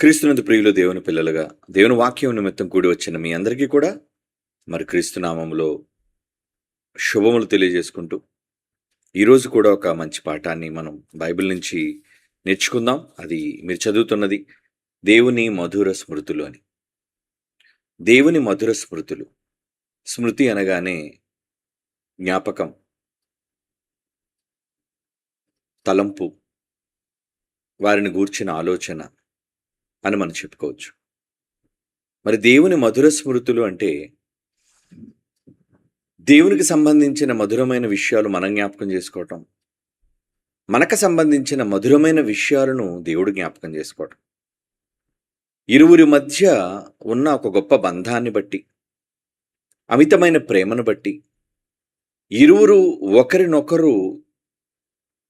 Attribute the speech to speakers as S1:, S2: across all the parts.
S1: క్రీస్తునందు ప్రియులు దేవుని పిల్లలుగా దేవుని వాక్యం నిమిత్తం కూడి వచ్చిన మీ అందరికీ కూడా మరి క్రీస్తు నామములో శుభములు తెలియజేసుకుంటూ ఈరోజు కూడా ఒక మంచి పాఠాన్ని మనం బైబిల్ నుంచి నేర్చుకుందాం. అది మీరు చదువుతున్నది దేవుని మధుర స్మృతులు అని. దేవుని మధుర స్మృతులు. స్మృతి అనగానే జ్ఞాపకం, తలంపు, వారిని గూర్చిన ఆలోచన అని మనం చెప్పుకోవచ్చు. మరి దేవుని మధుర స్మృతులు అంటే దేవునికి సంబంధించిన మధురమైన విషయాలు మనం జ్ఞాపకం చేసుకోవటం, మనకు సంబంధించిన మధురమైన విషయాలను దేవుడు జ్ఞాపకం చేసుకోవటం, ఇరువురి మధ్య ఉన్న ఒక గొప్ప బంధాన్ని బట్టి, అమితమైన ప్రేమను బట్టి ఇరువురు ఒకరినొకరు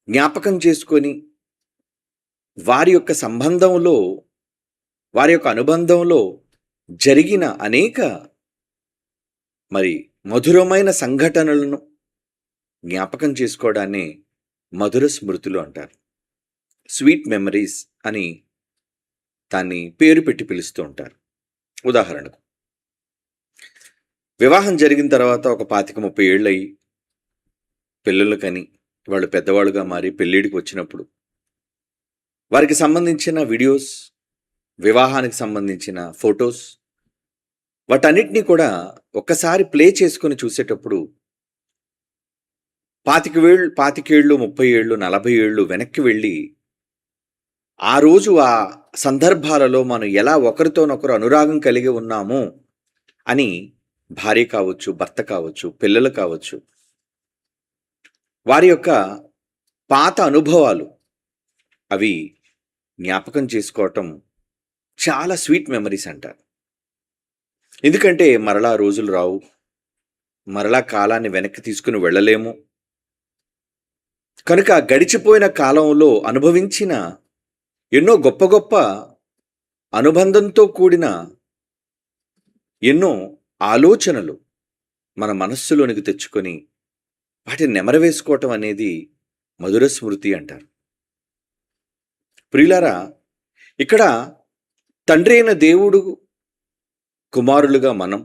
S1: జ్ఞాపకం చేసుకొని వారి యొక్క సంబంధంలో, వారి యొక్క అనుబంధంలో జరిగిన అనేక మరి మధురమైన సంఘటనలను జ్ఞాపకం చేసుకోవడాన్ని మధుర స్మృతులు అంటారు. స్వీట్ మెమరీస్ అని దాన్ని పేరు పెట్టి పిలుస్తూ ఉంటారు. ఉదాహరణకు, వివాహం జరిగిన తర్వాత ఒక 25-30 ఏళ్ళు అయ్యి పిల్లలు కని వాళ్ళు పెద్దవాళ్ళుగా మారి పెళ్ళిడికి వచ్చినప్పుడు వారికి సంబంధించిన వీడియోస్, వివాహానికి సంబంధించిన ఫొటోస్, వాటన్నిటినీ కూడా ఒక్కసారి ప్లే చేసుకొని చూసేటప్పుడు 25 ఏళ్ళు 30 ఏళ్ళు 40 ఏళ్ళు వెనక్కి వెళ్ళి ఆ రోజు ఆ సందర్భాలలో మనం ఎలా ఒకరితోనొకరు అనురాగం కలిగి ఉన్నాము అని భార్య కావచ్చు, భర్త కావచ్చు, పిల్లలు కావచ్చు, వారి యొక్క పాత అనుభవాలు అవి జ్ఞాపకం చేసుకోవటం చాలా స్వీట్ మెమరీస్ అంటారు. ఎందుకంటే మరలా రోజులు రావు, మరలా కాలాన్ని వెనక్కి తీసుకుని వెళ్ళలేము. కనుక గడిచిపోయిన కాలంలో అనుభవించిన ఎన్నో గొప్ప గొప్ప అనుబంధంతో కూడిన ఎన్నో ఆలోచనలు మన మనస్సులోనికి తెచ్చుకొని వాటిని నెమరవేసుకోవటం అనేది మధుర స్మృతి అంటారు. ప్రియులారా, ఇక్కడ తండ్రి అయిన దేవుడు, కుమారులుగా మనం,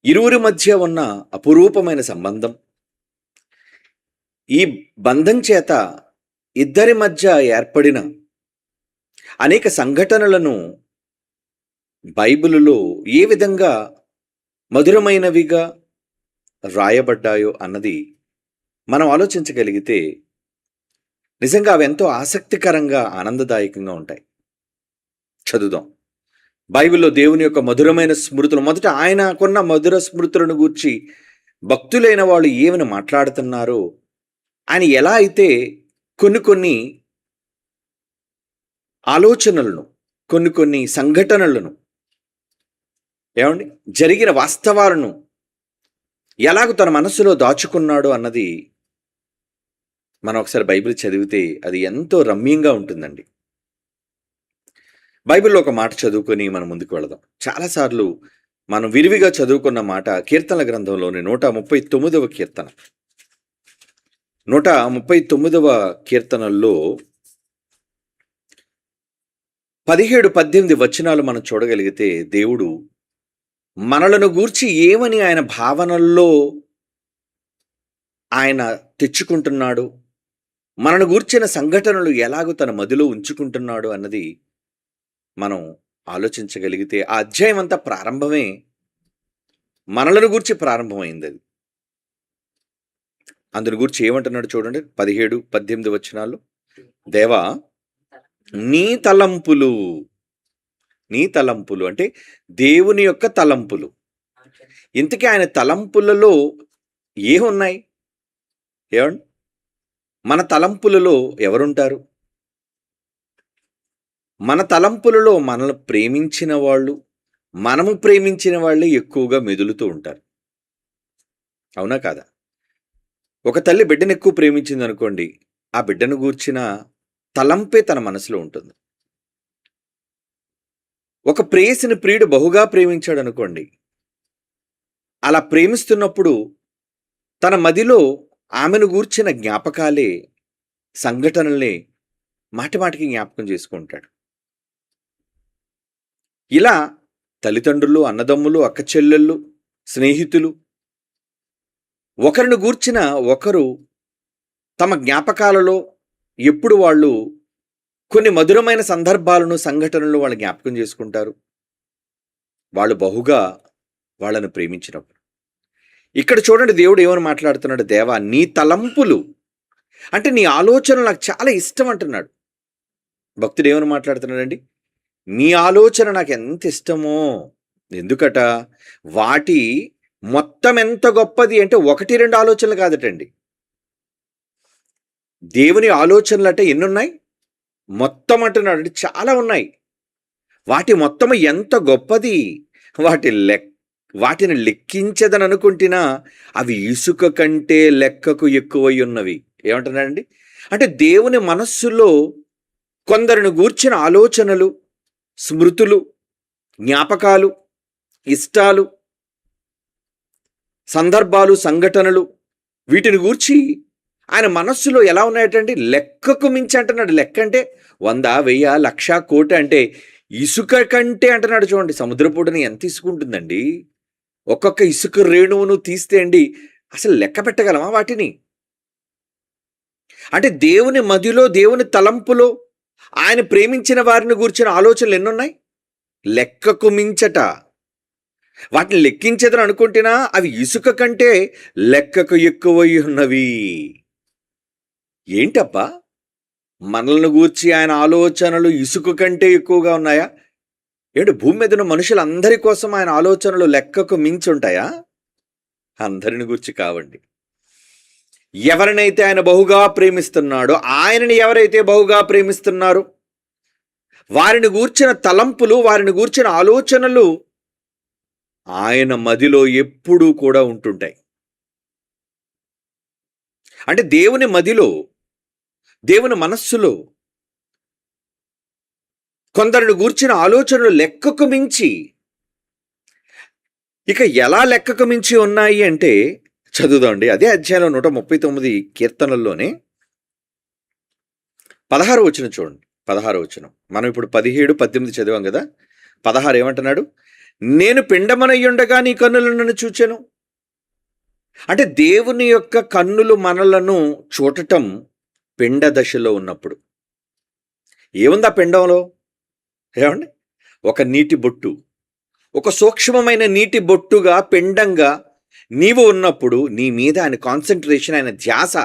S1: ఇరువురి మధ్య ఉన్న అపురూపమైన సంబంధం, ఈ బంధం చేత ఇద్దరి మధ్య ఏర్పడిన అనేక సంఘటనలను బైబిలులో ఏ విధంగా మధురమైనవిగా రాయబడ్డాయో అన్నది మనం ఆలోచించగలిగితే నిజంగా అవి ఎంతో ఆసక్తికరంగా, ఆనందదాయకంగా ఉంటాయి. చదువుదాం. బైబిల్లో దేవుని యొక్క మధురమైన స్మృతులు. మొదట ఆయనకున్న మధుర స్మృతులను గూర్చి భక్తులైన వాళ్ళు ఏమని మాట్లాడుతున్నారో, ఆయన ఎలా అయితే కొన్ని ఆలోచనలను, కొన్ని సంఘటనలను, జరిగిన వాస్తవాలను ఎలాగో తన మనసులో దాచుకున్నాడో అన్నది మనం ఒకసారి బైబిల్ చదివితే అది ఎంతో రమ్యంగా ఉంటుందండి. బైబిల్లో ఒక మాట చదువుకొని మనం ముందుకు వెళదాం. చాలాసార్లు మనం విరివిగా చదువుకున్న మాట కీర్తనల గ్రంథంలోని 139వ కీర్తన. 139వ కీర్తనల్లో 17-18 వచనాలు మనం చూడగలిగితే దేవుడు మనలను గూర్చి ఏమని ఆయన భావనల్లో ఆయన తెచ్చుకుంటున్నాడు, మనను గూర్చిన సంఘటనలు ఎలాగో తన మదిలో ఉంచుకుంటున్నాడు అన్నది మనం ఆలోచించగలిగితే ఆ అధ్యాయం అంతా ప్రారంభమే మనలను గూర్చి ప్రారంభమైంది. అది అందుని గురించి ఏమంటున్నాడు చూడండి. 17-18 వచనాల్లో, దేవా నీ తలంపులు, నీ తలంపులు అంటే దేవుని యొక్క తలంపులు. ఇంతకీ ఆయన తలంపులలో ఏమున్నాయి? ఏమండి, మన తలంపులలో ఎవరుంటారు? మన తలంపులలో మనల్ని ప్రేమించిన వాళ్ళు, మనము ప్రేమించిన వాళ్ళే ఎక్కువగా మెదులుతూ ఉంటారు. అవునా కాదా? ఒక తల్లి బిడ్డను ఎక్కువ ప్రేమించింది అనుకోండి, ఆ బిడ్డను గూర్చిన తలంపే తన మనసులో ఉంటుంది. ఒక ప్రేయసిని ప్రియుడు బహుగా ప్రేమించాడు అనుకోండి, అలా ప్రేమిస్తున్నప్పుడు తన మదిలో ఆమెను గూర్చిన జ్ఞాపకాలే, సంఘటనల్ని మాటిమాటికి జ్ఞాపకం చేసుకుంటాడు. ఇలా తల్లిదండ్రులు, అన్నదమ్ములు, అక్క చెల్లెళ్ళు, స్నేహితులు ఒకరిని గూర్చిన ఒకరు తమ జ్ఞాపకాలలో ఎప్పుడు వాళ్ళు కొన్ని మధురమైన సందర్భాలను, సంఘటనలు వాళ్ళు జ్ఞాపకం చేసుకుంటారు. వాళ్ళు బహుగా వాళ్ళను ప్రేమించినప్పుడు. ఇక్కడ చూడండి, దేవుడు ఏమని మాట్లాడుతున్నాడు, దేవా నీ తలంపులు అంటే నీ ఆలోచనలు నాకు చాలా ఇష్టం అంటున్నాడు. భక్తుడు ఏమని మాట్లాడుతున్నాడండి, నీ ఆలోచన నాకు ఎంత ఇష్టమో. ఎందుకట, వాటి మొత్తం ఎంత గొప్పది అంటే 1-2 ఆలోచనలు కాదటండి. దేవుని ఆలోచనలు అంటే ఎన్నున్నాయి, మొత్తం అంటున్నాడు అంటే చాలా ఉన్నాయి. వాటి మొత్తము ఎంత గొప్పది, వాటిని లెక్కించదని అనుకుంటున్నా అవి ఇసుక కంటే లెక్కకు ఎక్కువై ఉన్నవి. ఏమంటున్నాడండి అంటే దేవుని మనస్సులో కొందరిని గూర్చిన ఆలోచనలు, స్మృతులు, జ్ఞాపకాలు, ఇష్టాలు, సందర్భాలు, సంఘటనలు, వీటిని గూర్చి ఆయన మనస్సులో ఎలా ఉన్నాయటండి, లెక్కకు మించి అంటున్నాడు. లెక్క అంటే 100, 1000, 1,00,000, 1,00,00,000 అంటే ఇసుక కంటే అంటున్నాడు. చూడండి, సముద్రపుడిని ఎంత ఇసుక ఉంటుందండి. ఒక్కొక్క ఇసుక రేణువును తీస్తే అండి అసలు లెక్క పెట్టగలమా వాటిని? అంటే దేవుని మదిలో, దేవుని తలంపులో ఆయన ప్రేమించిన వారిని గూర్చిన ఆలోచనలు ఎన్నున్నాయి, లెక్కకు మించట. వాటిని లెక్కించదని అనుకుంటున్నా అవి ఇసుక కంటే లెక్కకు ఎక్కువై ఉన్నవి. ఏంటబ్బా, మనల్ని గూర్చి ఆయన ఆలోచనలు ఇసుక కంటే ఎక్కువగా ఉన్నాయా? ఏంటి, భూమి మీద ఉన్న మనుషులందరి కోసం ఆయన ఆలోచనలు లెక్కకు మించి ఉంటాయా? అందరిని గూర్చి కావండి. ఎవరినైతే ఆయన బహుగా ప్రేమిస్తున్నాడో, ఆయనని ఎవరైతే బహుగా ప్రేమిస్తున్నారో వారిని గూర్చిన తలంపులు, వారిని గూర్చిన ఆలోచనలు ఆయన మదిలో ఎప్పుడూ కూడా ఉంటుంటాయి. అంటే దేవుని మదిలో, దేవుని మనస్సులో కొందరిని గూర్చిన ఆలోచనలు లెక్కకు మించి, ఇక ఎలా లెక్కకు మించి ఉన్నాయి అంటే చదువుదామండి. అదే అధ్యాయంలో 139 కీర్తనల్లోనే 16వ వచనం చూడండి. 16వ వచనం మనం ఇప్పుడు 17, 18 చదివాం కదా. 16 ఏమంటున్నాడు, నేను పిండమనయ్యుండగా నీ కన్నులు నన్ను చూచెను. అంటే దేవుని యొక్క కన్నులు మనలను చూడటం పిండ దశలో ఉన్నప్పుడు. ఏముంది ఆ పిండంలో? ఏమండి, ఒక నీటి బొట్టు, ఒక సూక్ష్మమైన నీటి బొట్టుగా, పిండంగా నీవు ఉన్నప్పుడు నీ మీద ఆయన కాన్సన్ట్రేషన్, ఆయన ధ్యాస,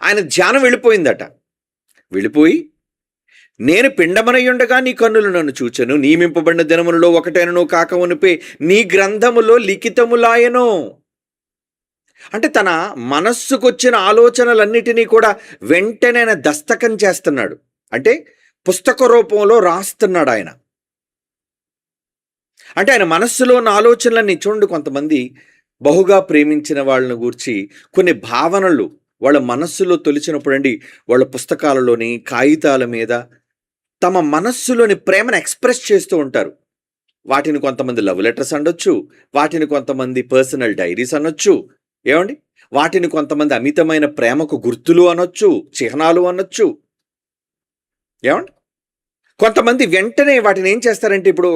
S1: ఆయన ధ్యానం వెళ్ళిపోయిందట. వెళ్ళిపోయి నేను పిండమనయ్యుండగా నీ కన్నులు నన్ను చూచెను, నియమింపబడిన దినములలో ఒకటైనను కాక ఉనిపే నీ గ్రంథములో లిఖితములాయను. అంటే తన మనస్సుకొచ్చిన ఆలోచనలన్నిటినీ కూడా వెంటనే ఆయన దస్తకం చేస్తున్నాడు. అంటే పుస్తక రూపంలో రాస్తున్నాడు ఆయన. అంటే ఆయన మనస్సులో ఉన్న ఆలోచనలన్నీ చూడండి. కొంతమంది బహుగా ప్రేమించిన వాళ్ళని గూర్చి కొన్ని భావనలు వాళ్ళ మనస్సులో తొలిచినప్పుడు అండి, వాళ్ళ పుస్తకాలలోని, కాగితాల మీద తమ మనస్సులోని ప్రేమను ఎక్స్ప్రెస్ చేస్తూ ఉంటారు. వాటిని కొంతమంది లవ్ లెటర్స్ అనొచ్చు, వాటిని కొంతమంది పర్సనల్ డైరీస్ అనొచ్చు. ఏమండి, వాటిని కొంతమంది అమితమైన ప్రేమకు గుర్తులు అనొచ్చు, చిహ్నాలు అనొచ్చు. ఏమండి, కొంతమంది వెంటనే వాటిని ఏం చేస్తారంటే, ఇప్పుడు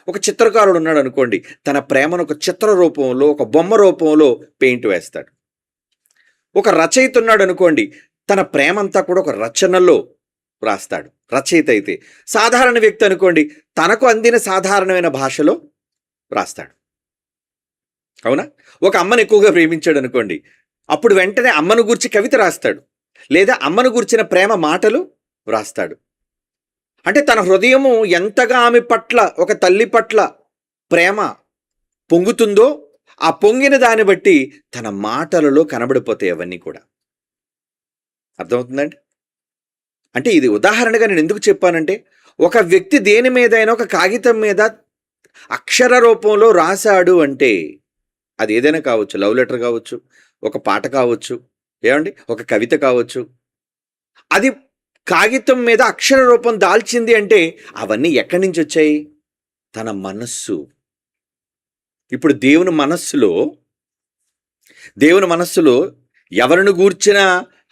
S1: ఒక చిత్రకారుడు ఉన్నాడు అనుకోండి, తన ప్రేమను ఒక చిత్ర రూపంలో, ఒక బొమ్మ రూపంలో పెయింట్ వేస్తాడు. ఒక రచయిత ఉన్నాడు అనుకోండి, తన ప్రేమంతా కూడా ఒక రచనలో రాస్తాడు. రచయిత అయితే సాధారణ వ్యక్తి అనుకోండి, తనకు అందిన సాధారణమైన భాషలో రాస్తాడు. అవునా? ఒక అమ్మను ఎక్కువగా ప్రేమించాడు అనుకోండి, అప్పుడు వెంటనే అమ్మను గూర్చి కవిత రాస్తాడు, లేదా అమ్మను గూర్చిన ప్రేమ మాటలు రాస్తాడు. అంటే తన హృదయము ఎంతగా ఆమె పట్ల, ఒక తల్లి పట్ల ప్రేమ పొంగుతుందో ఆ పొంగిన దాన్ని బట్టి తన మాటలలో కనబడిపోతాయి అవన్నీ కూడా. అర్థమవుతుందండి? అంటే ఇది ఉదాహరణగా నేను ఎందుకు చెప్పానంటే, ఒక వ్యక్తి దేని మీదైనా ఒక కాగితం మీద అక్షర రూపంలో రాశాడు అంటే అది ఏదైనా కావచ్చు, లవ్ లెటర్ కావచ్చు, ఒక పాట కావచ్చు, ఏమండి, ఒక కవిత కావచ్చు. అది కాగితం మీద అక్షర రూపం దాల్చింది అంటే అవన్నీ ఎక్కడి నుంచి వచ్చాయి? తన మనస్సు. ఇప్పుడు దేవుని మనస్సులో ఎవరిని గూర్చిన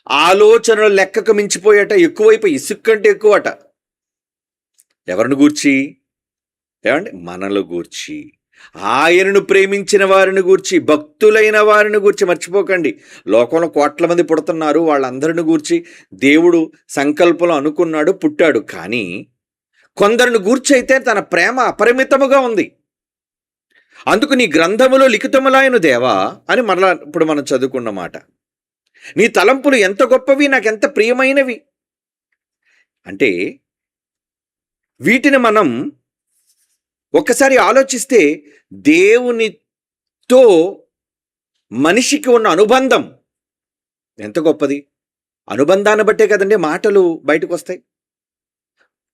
S1: ఆలోచనలు లెక్కకు మించిపోయాట, ఎక్కువైపోయి, ఇసుక కంటే ఎక్కువట. ఎవరిని గూర్చి? ఏమండి మనల గూర్చి, ఆయనను ప్రేమించిన వారిని గూర్చి, భక్తులైన వారిని గూర్చి. మర్చిపోకండి, లోకంలో కోట్ల మంది పుడుతున్నారు, వాళ్ళందరిని గూర్చి దేవుడు సంకల్పంలో అనుకున్నాడు, పుట్టాడు. కానీ కొందరిని గూర్చి అయితే తన ప్రేమ అపరిమితముగా ఉంది. అందుకు నీ గ్రంథములో లిఖితములాయను దేవా అని మరలా ఇప్పుడు మనం చదువుకున్న మాట. నీ తలంపులు ఎంత గొప్పవి, నాకెంత ప్రియమైనవి. అంటే వీటిని మనం ఒక్కసారి ఆలోచిస్తే దేవునితో మనిషికి ఉన్న అనుబంధం ఎంత గొప్పది. అనుబంధాన్ని బట్టే కదండి మాటలు బయటకు వస్తాయి.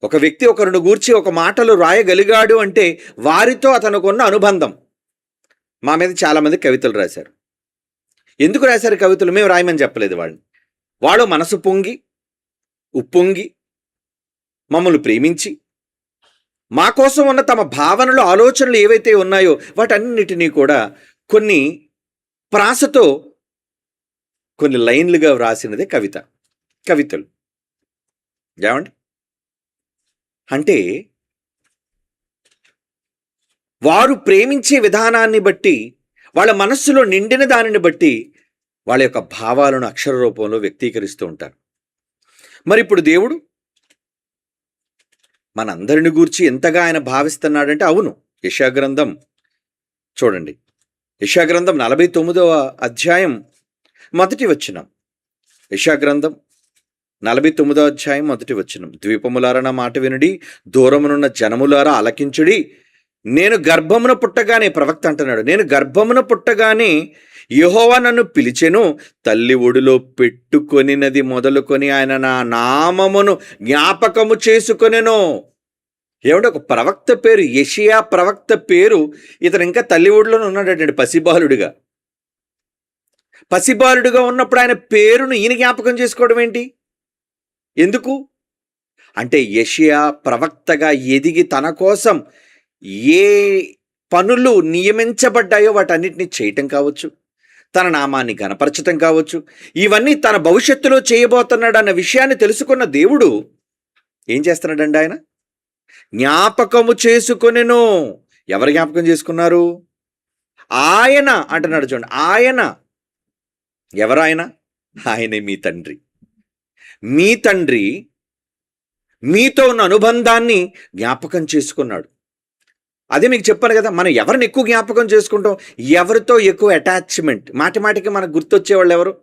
S1: ఒక వ్యక్తి ఒకరిని గూర్చి ఒక మాటలు రాయగలిగాడు అంటే వారితో అతనుకున్న అనుబంధం. మా మీద చాలామంది కవితలు రాశారు. ఎందుకు రాశారు కవితలు? మేము రాయమని చెప్పలేదు వాళ్ళని. వాళ్ళు మనసు పొంగి ఉప్పొంగి మమ్మల్ని ప్రేమించి మా కోసం ఉన్న తమ భావనలు, ఆలోచనలు ఏవైతే ఉన్నాయో వాటన్నిటినీ కూడా కొన్ని ప్రాసతో కొన్ని లైన్లుగా వ్రాసినదే కవితలు. ఏమండి? అంటే వారు ప్రేమించే విధానాన్ని బట్టి, వాళ్ళ మనస్సులో నిండిన దానిని బట్టి వాళ్ళ యొక్క భావాలను అక్షర రూపంలో వ్యక్తీకరిస్తూ ఉంటారు. మరి ఇప్పుడు దేవుడు మనందరిని గూర్చి ఎంతగా ఆయన భావిస్తున్నాడంటే, అవును, యెషయా చూడండి, యెషయా 49వ అధ్యాయం మొదటి వచనం. యెషయా 49వ అధ్యాయం మొదటి వచనం. ద్వీపములారా నా మాట వినుడి, దూరమునున్న జనములారా ఆలకించుడి. నేను గర్భమున పుట్టగానే, ప్రవక్త అంటున్నాడు, నేను గర్భమున పుట్టగానే యెహోవా నన్ను పిలిచెను, తల్లి ఒడిలో పెట్టుకొనినది మొదలుకొని ఆయన నా నామమును జ్ఞాపకము చేసుకొనెను. ఏమంటే ఒక ప్రవక్త పేరు, యెషయా ప్రవక్త పేరు, ఇతను ఇంకా తల్లి ఒడిలోనే ఉన్నాడండి పసిబాలుడుగా ఉన్నప్పుడు ఆయన పేరును ఈయన జ్ఞాపకం చేసుకోవడం ఏంటి? ఎందుకు అంటే యెషయా ప్రవక్తగా ఎదిగి తన కోసం ఏ పనులు నియమించబడ్డాయో వాటన్నిటిని చేయటం కావచ్చు, తన నామాన్ని ఘనపరచటం కావచ్చు, ఇవన్నీ తన భవిష్యత్తులో చేయబోతున్నాడు అన్న విషయాన్ని తెలుసుకున్న దేవుడు ఏం చేస్తున్నాడండి? ఆయన జ్ఞాపకము చేసుకొనెను. ఎవరు జ్ఞాపకం చేసుకున్నారు? ఆయన అంటున్నాడు చూడండి. ఆయన ఎవరు? ఆయనే మీ తండ్రి. మీ తండ్రి మీతో ఉన్న అనుబంధాన్ని జ్ఞాపకం చేసుకున్నాడు. అదే మీకు చెప్పాను కదా, మనం ఎవరిని ఎక్కువ జ్ఞాపకం చేసుకుంటాం, ఎవరితో ఎక్కువ అటాచ్మెంట్, మాటికి మనకు గుర్తొచ్చేవాళ్ళు ఎవరు?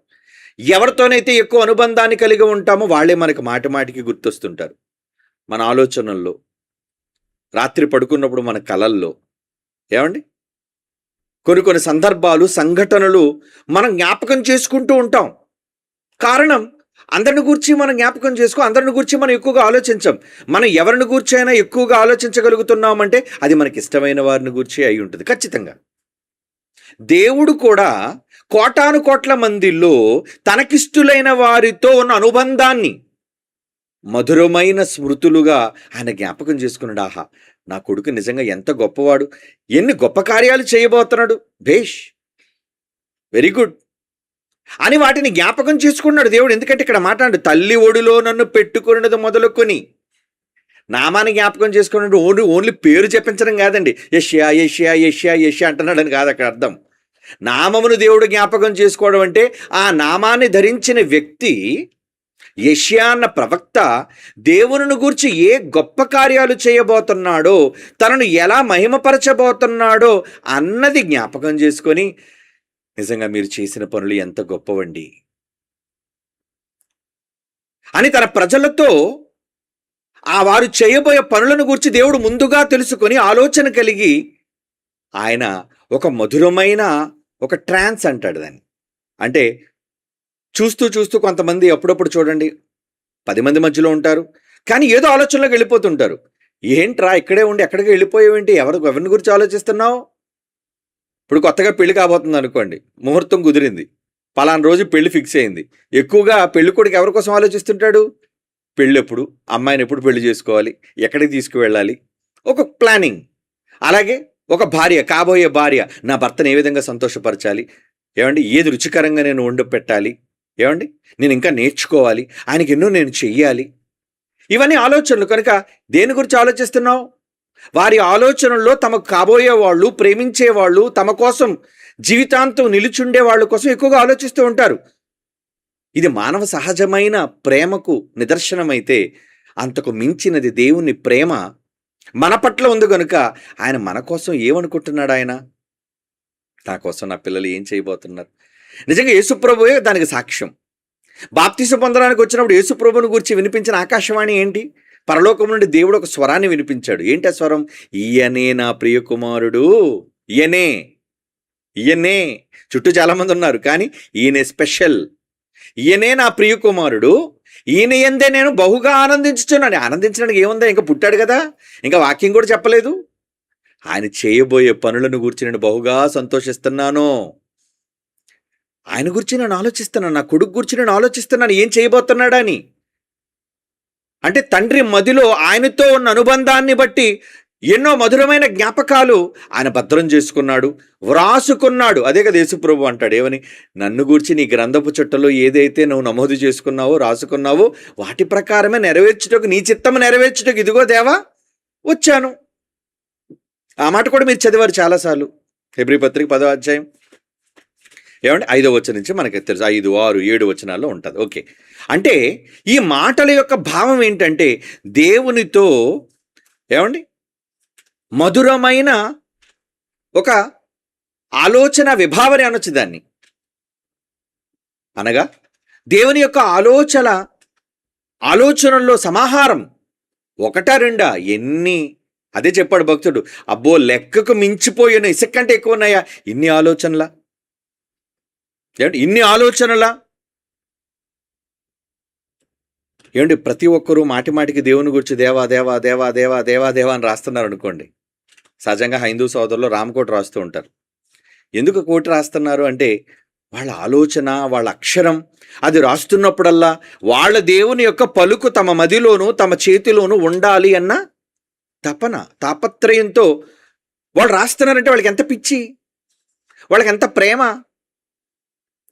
S1: ఎవరితోనైతే ఎక్కువ అనుబంధాన్ని కలిగి ఉంటామో వాళ్ళే మనకు మాటికి గుర్తొస్తుంటారు. మన ఆలోచనల్లో, రాత్రి పడుకున్నప్పుడు, మన కలల్లో. ఏమండి? కొన్ని సందర్భాలు, సంఘటనలు మనం జ్ఞాపకం చేసుకుంటూ ఉంటాం. కారణం, అందరిని గూర్చి మనం జ్ఞాపకం అందరిని గూర్చి మనం ఎక్కువగా ఆలోచించాం. మనం ఎవరిని గూర్చి అయినా ఎక్కువగా ఆలోచించగలుగుతున్నామంటే అది మనకి ఇష్టమైన వారిని గూర్చి అయి ఉంటుంది ఖచ్చితంగా. దేవుడు కూడా కోటాను కోట్ల మందిలో తనకిష్టులైన వారితో ఉన్న అనుబంధాన్ని మధురమైన స్మృతులుగా ఆయన జ్ఞాపకం చేసుకున్నాడు. ఆహా, నా కొడుకు నిజంగా ఎంత గొప్పవాడు, ఎన్ని గొప్ప కార్యాలు చేయబోతున్నాడు, భేష్, వెరీ గుడ్ అని వాటిని జ్ఞాపకం చేసుకున్నాడు దేవుడు. ఎందుకంటే ఇక్కడ మాట్లాడు, తల్లి ఒడిలో నన్ను పెట్టుకున్నది మొదలుకొని. నామాన్ని జ్ఞాపకం చేసుకున్నాడు. ఓన్లీ పేరు చెప్పించడం కాదండి, యెషయా యెషయా యెషయా యెషయా అంటున్నాడని కాదు అక్కడ అర్థం. నామమును దేవుడు జ్ఞాపకం చేసుకోవడం అంటే ఆ నామాన్ని ధరించిన వ్యక్తి, యెషయా అన్న ప్రవక్త, దేవుని గూర్చి ఏ గొప్ప కార్యాలు చేయబోతున్నాడో, తనను ఎలా మహిమపరచబోతున్నాడో అన్నది జ్ఞాపకం చేసుకొని, నిజంగా మీరు చేసిన పనులు ఎంత గొప్పవండి అని తన ప్రజలతో ఆ వారు చేయబోయే పనులను గురించి దేవుడు ముందుగా తెలుసుకొని ఆలోచన కలిగి ఆయన ఒక మధురమైన ఒక ట్రాన్స్ అంటాడు దాన్ని. అంటే చూస్తూ కొంతమంది అప్పుడప్పుడు చూడండి 10 మంది మధ్యలో ఉంటారు, కానీ ఏదో ఆలోచనలోకి వెళ్ళిపోతుంటారు. ఏంట్రా ఇక్కడే ఉండి ఎక్కడికి వెళ్ళిపోయావేంటి, ఎవరిని గురించి ఆలోచిస్తున్నావు? ఇప్పుడు కొత్తగా పెళ్లి కాబోతుంది అనుకోండి, ముహూర్తం కుదిరింది, పలానా రోజు పెళ్లి ఫిక్స్ అయింది. ఎక్కువగా పెళ్లి కొడుకు ఎవరి కోసం ఆలోచిస్తుంటాడు? పెళ్ళెప్పుడు, అమ్మాయిని ఎప్పుడు పెళ్లి చేసుకోవాలి, ఎక్కడికి తీసుకువెళ్ళాలి, ఒక ప్లానింగ్. అలాగే ఒక భార్య, కాబోయే భార్య, నా భర్తను ఏ విధంగా సంతోషపరచాలి, ఏమండి, ఏది రుచికరంగా నేను వండి పెట్టాలి, ఏమండి, నేను ఇంకా నేర్చుకోవాలి, ఆయనకి ఎన్నో నేను చెయ్యాలి, ఇవన్నీ ఆలోచనలు. కనుక దేని గురించి ఆలోచిస్తున్నావు? వారి ఆలోచనల్లో తమకు కాబోయే వాళ్ళు, ప్రేమించేవాళ్ళు, తమ కోసం జీవితాంతం నిలుచుండే వాళ్ళ కోసం ఎక్కువగా ఆలోచిస్తూ ఉంటారు. ఇది మానవ సహజమైన ప్రేమకు నిదర్శనమైతే, అంతకు మించినది దేవుని ప్రేమ మన పట్ల ఉంది గనుక ఆయన మన కోసం ఏమనుకుంటున్నాడు ఆయన? నా కోసం నా పిల్లలు ఏం చేయబోతున్నారు? నిజంగా యేసుప్రభువే దానికి సాక్ష్యం. బాప్తిసం పొందడానికి వచ్చినప్పుడు యేసుప్రభుని గురించి వినిపించిన ఆకాశవాణి ఏంటి? పరలోకం నుండి దేవుడు ఒక స్వరాన్ని వినిపించాడు. ఏంటి ఆ స్వరం? ఈయనే నా ప్రియకుమారుడు, ఈయనే, ఈయనే. చుట్టూ చాలామంది ఉన్నారు, కానీ ఈయనే స్పెషల్. ఈయనే నా ప్రియకుమారుడు, ఈయన యందే నేను బహుగా ఆనందించుచున్నాను. ఆనందించడానికి ఏముందా? ఇంకా పుట్టాడు కదా, ఇంకా వాక్యం కూడా చెప్పలేదు. ఆయన చేయబోయే పనులను గురించి నేను బహుగా సంతోషిస్తున్నాను. ఆయన గురించి నేను ఆలోచిస్తున్నాను, నా కొడుకు గురించి నేను ఆలోచిస్తున్నాను, ఏం చేయబోతున్నాడని. అంటే తండ్రి మదిలో ఆయనతో ఉన్న అనుబంధాన్ని బట్టి ఎన్నో మధురమైన జ్ఞాపకాలు ఆయన భద్రం చేసుకున్నాడు, వ్రాసుకున్నాడు. అదే కదా యేసుప్రభు అంటాడు, ఏమని? నన్ను గూర్చి నీ గ్రంథపు చుట్టలో ఏదైతే నువ్వు నమోదు చేసుకున్నావో, రాసుకున్నావో, వాటి ప్రకారమే నెరవేర్చుటకు, నీ చిత్తము నెరవేర్చుటకు ఇదిగో దేవా వచ్చాను. ఆ మాట కూడా మీరు చదివారు చాలాసార్లు. హెబ్రీ పత్రిక 10వ అధ్యాయం ఏమంటే 5వ వచనం నుంచి మనకి తెలుసు, 5, 6, 7 వచనాల్లో ఉంటుంది. ఓకే, అంటే ఈ మాటల యొక్క భావం ఏంటంటే దేవునితో ఏమండి మధురమైన ఒక ఆలోచన విభావన అనొచ్చు దాన్ని. అనగా దేవుని యొక్క ఆలోచనల్లో సమాహారం ఒకటా రెండా, ఎన్ని? అదే చెప్పాడు భక్తుడు, అబ్బో లెక్కకు మించిపోయిన ఇసుక కంటే ఎక్కువ ఉన్నాయా ఇన్ని ఆలోచనలా? ఏమంటే ఇన్ని ఆలోచనలా? ఏమండి ప్రతి ఒక్కరూ మాటి మాటికి దేవుని గురించి దేవా దేవా దేవా దేవా దేవా దేవా అని రాస్తున్నారు అనుకోండి. సహజంగా హైందూ సోదరులు రామకోట రాస్తూ ఉంటారు. ఎందుకు కోటి రాస్తున్నారు అంటే, వాళ్ళ ఆలోచన, వాళ్ళ అక్షరం అది రాస్తున్నప్పుడల్లా వాళ్ళ దేవుని యొక్క పలుకు తమ మదిలోనూ తమ చేతిలోనూ ఉండాలి అన్న తపన, తాపత్రయంతో వాళ్ళు రాస్తున్నారంటే వాళ్ళకి ఎంత పిచ్చి, వాళ్ళకి ఎంత ప్రేమ,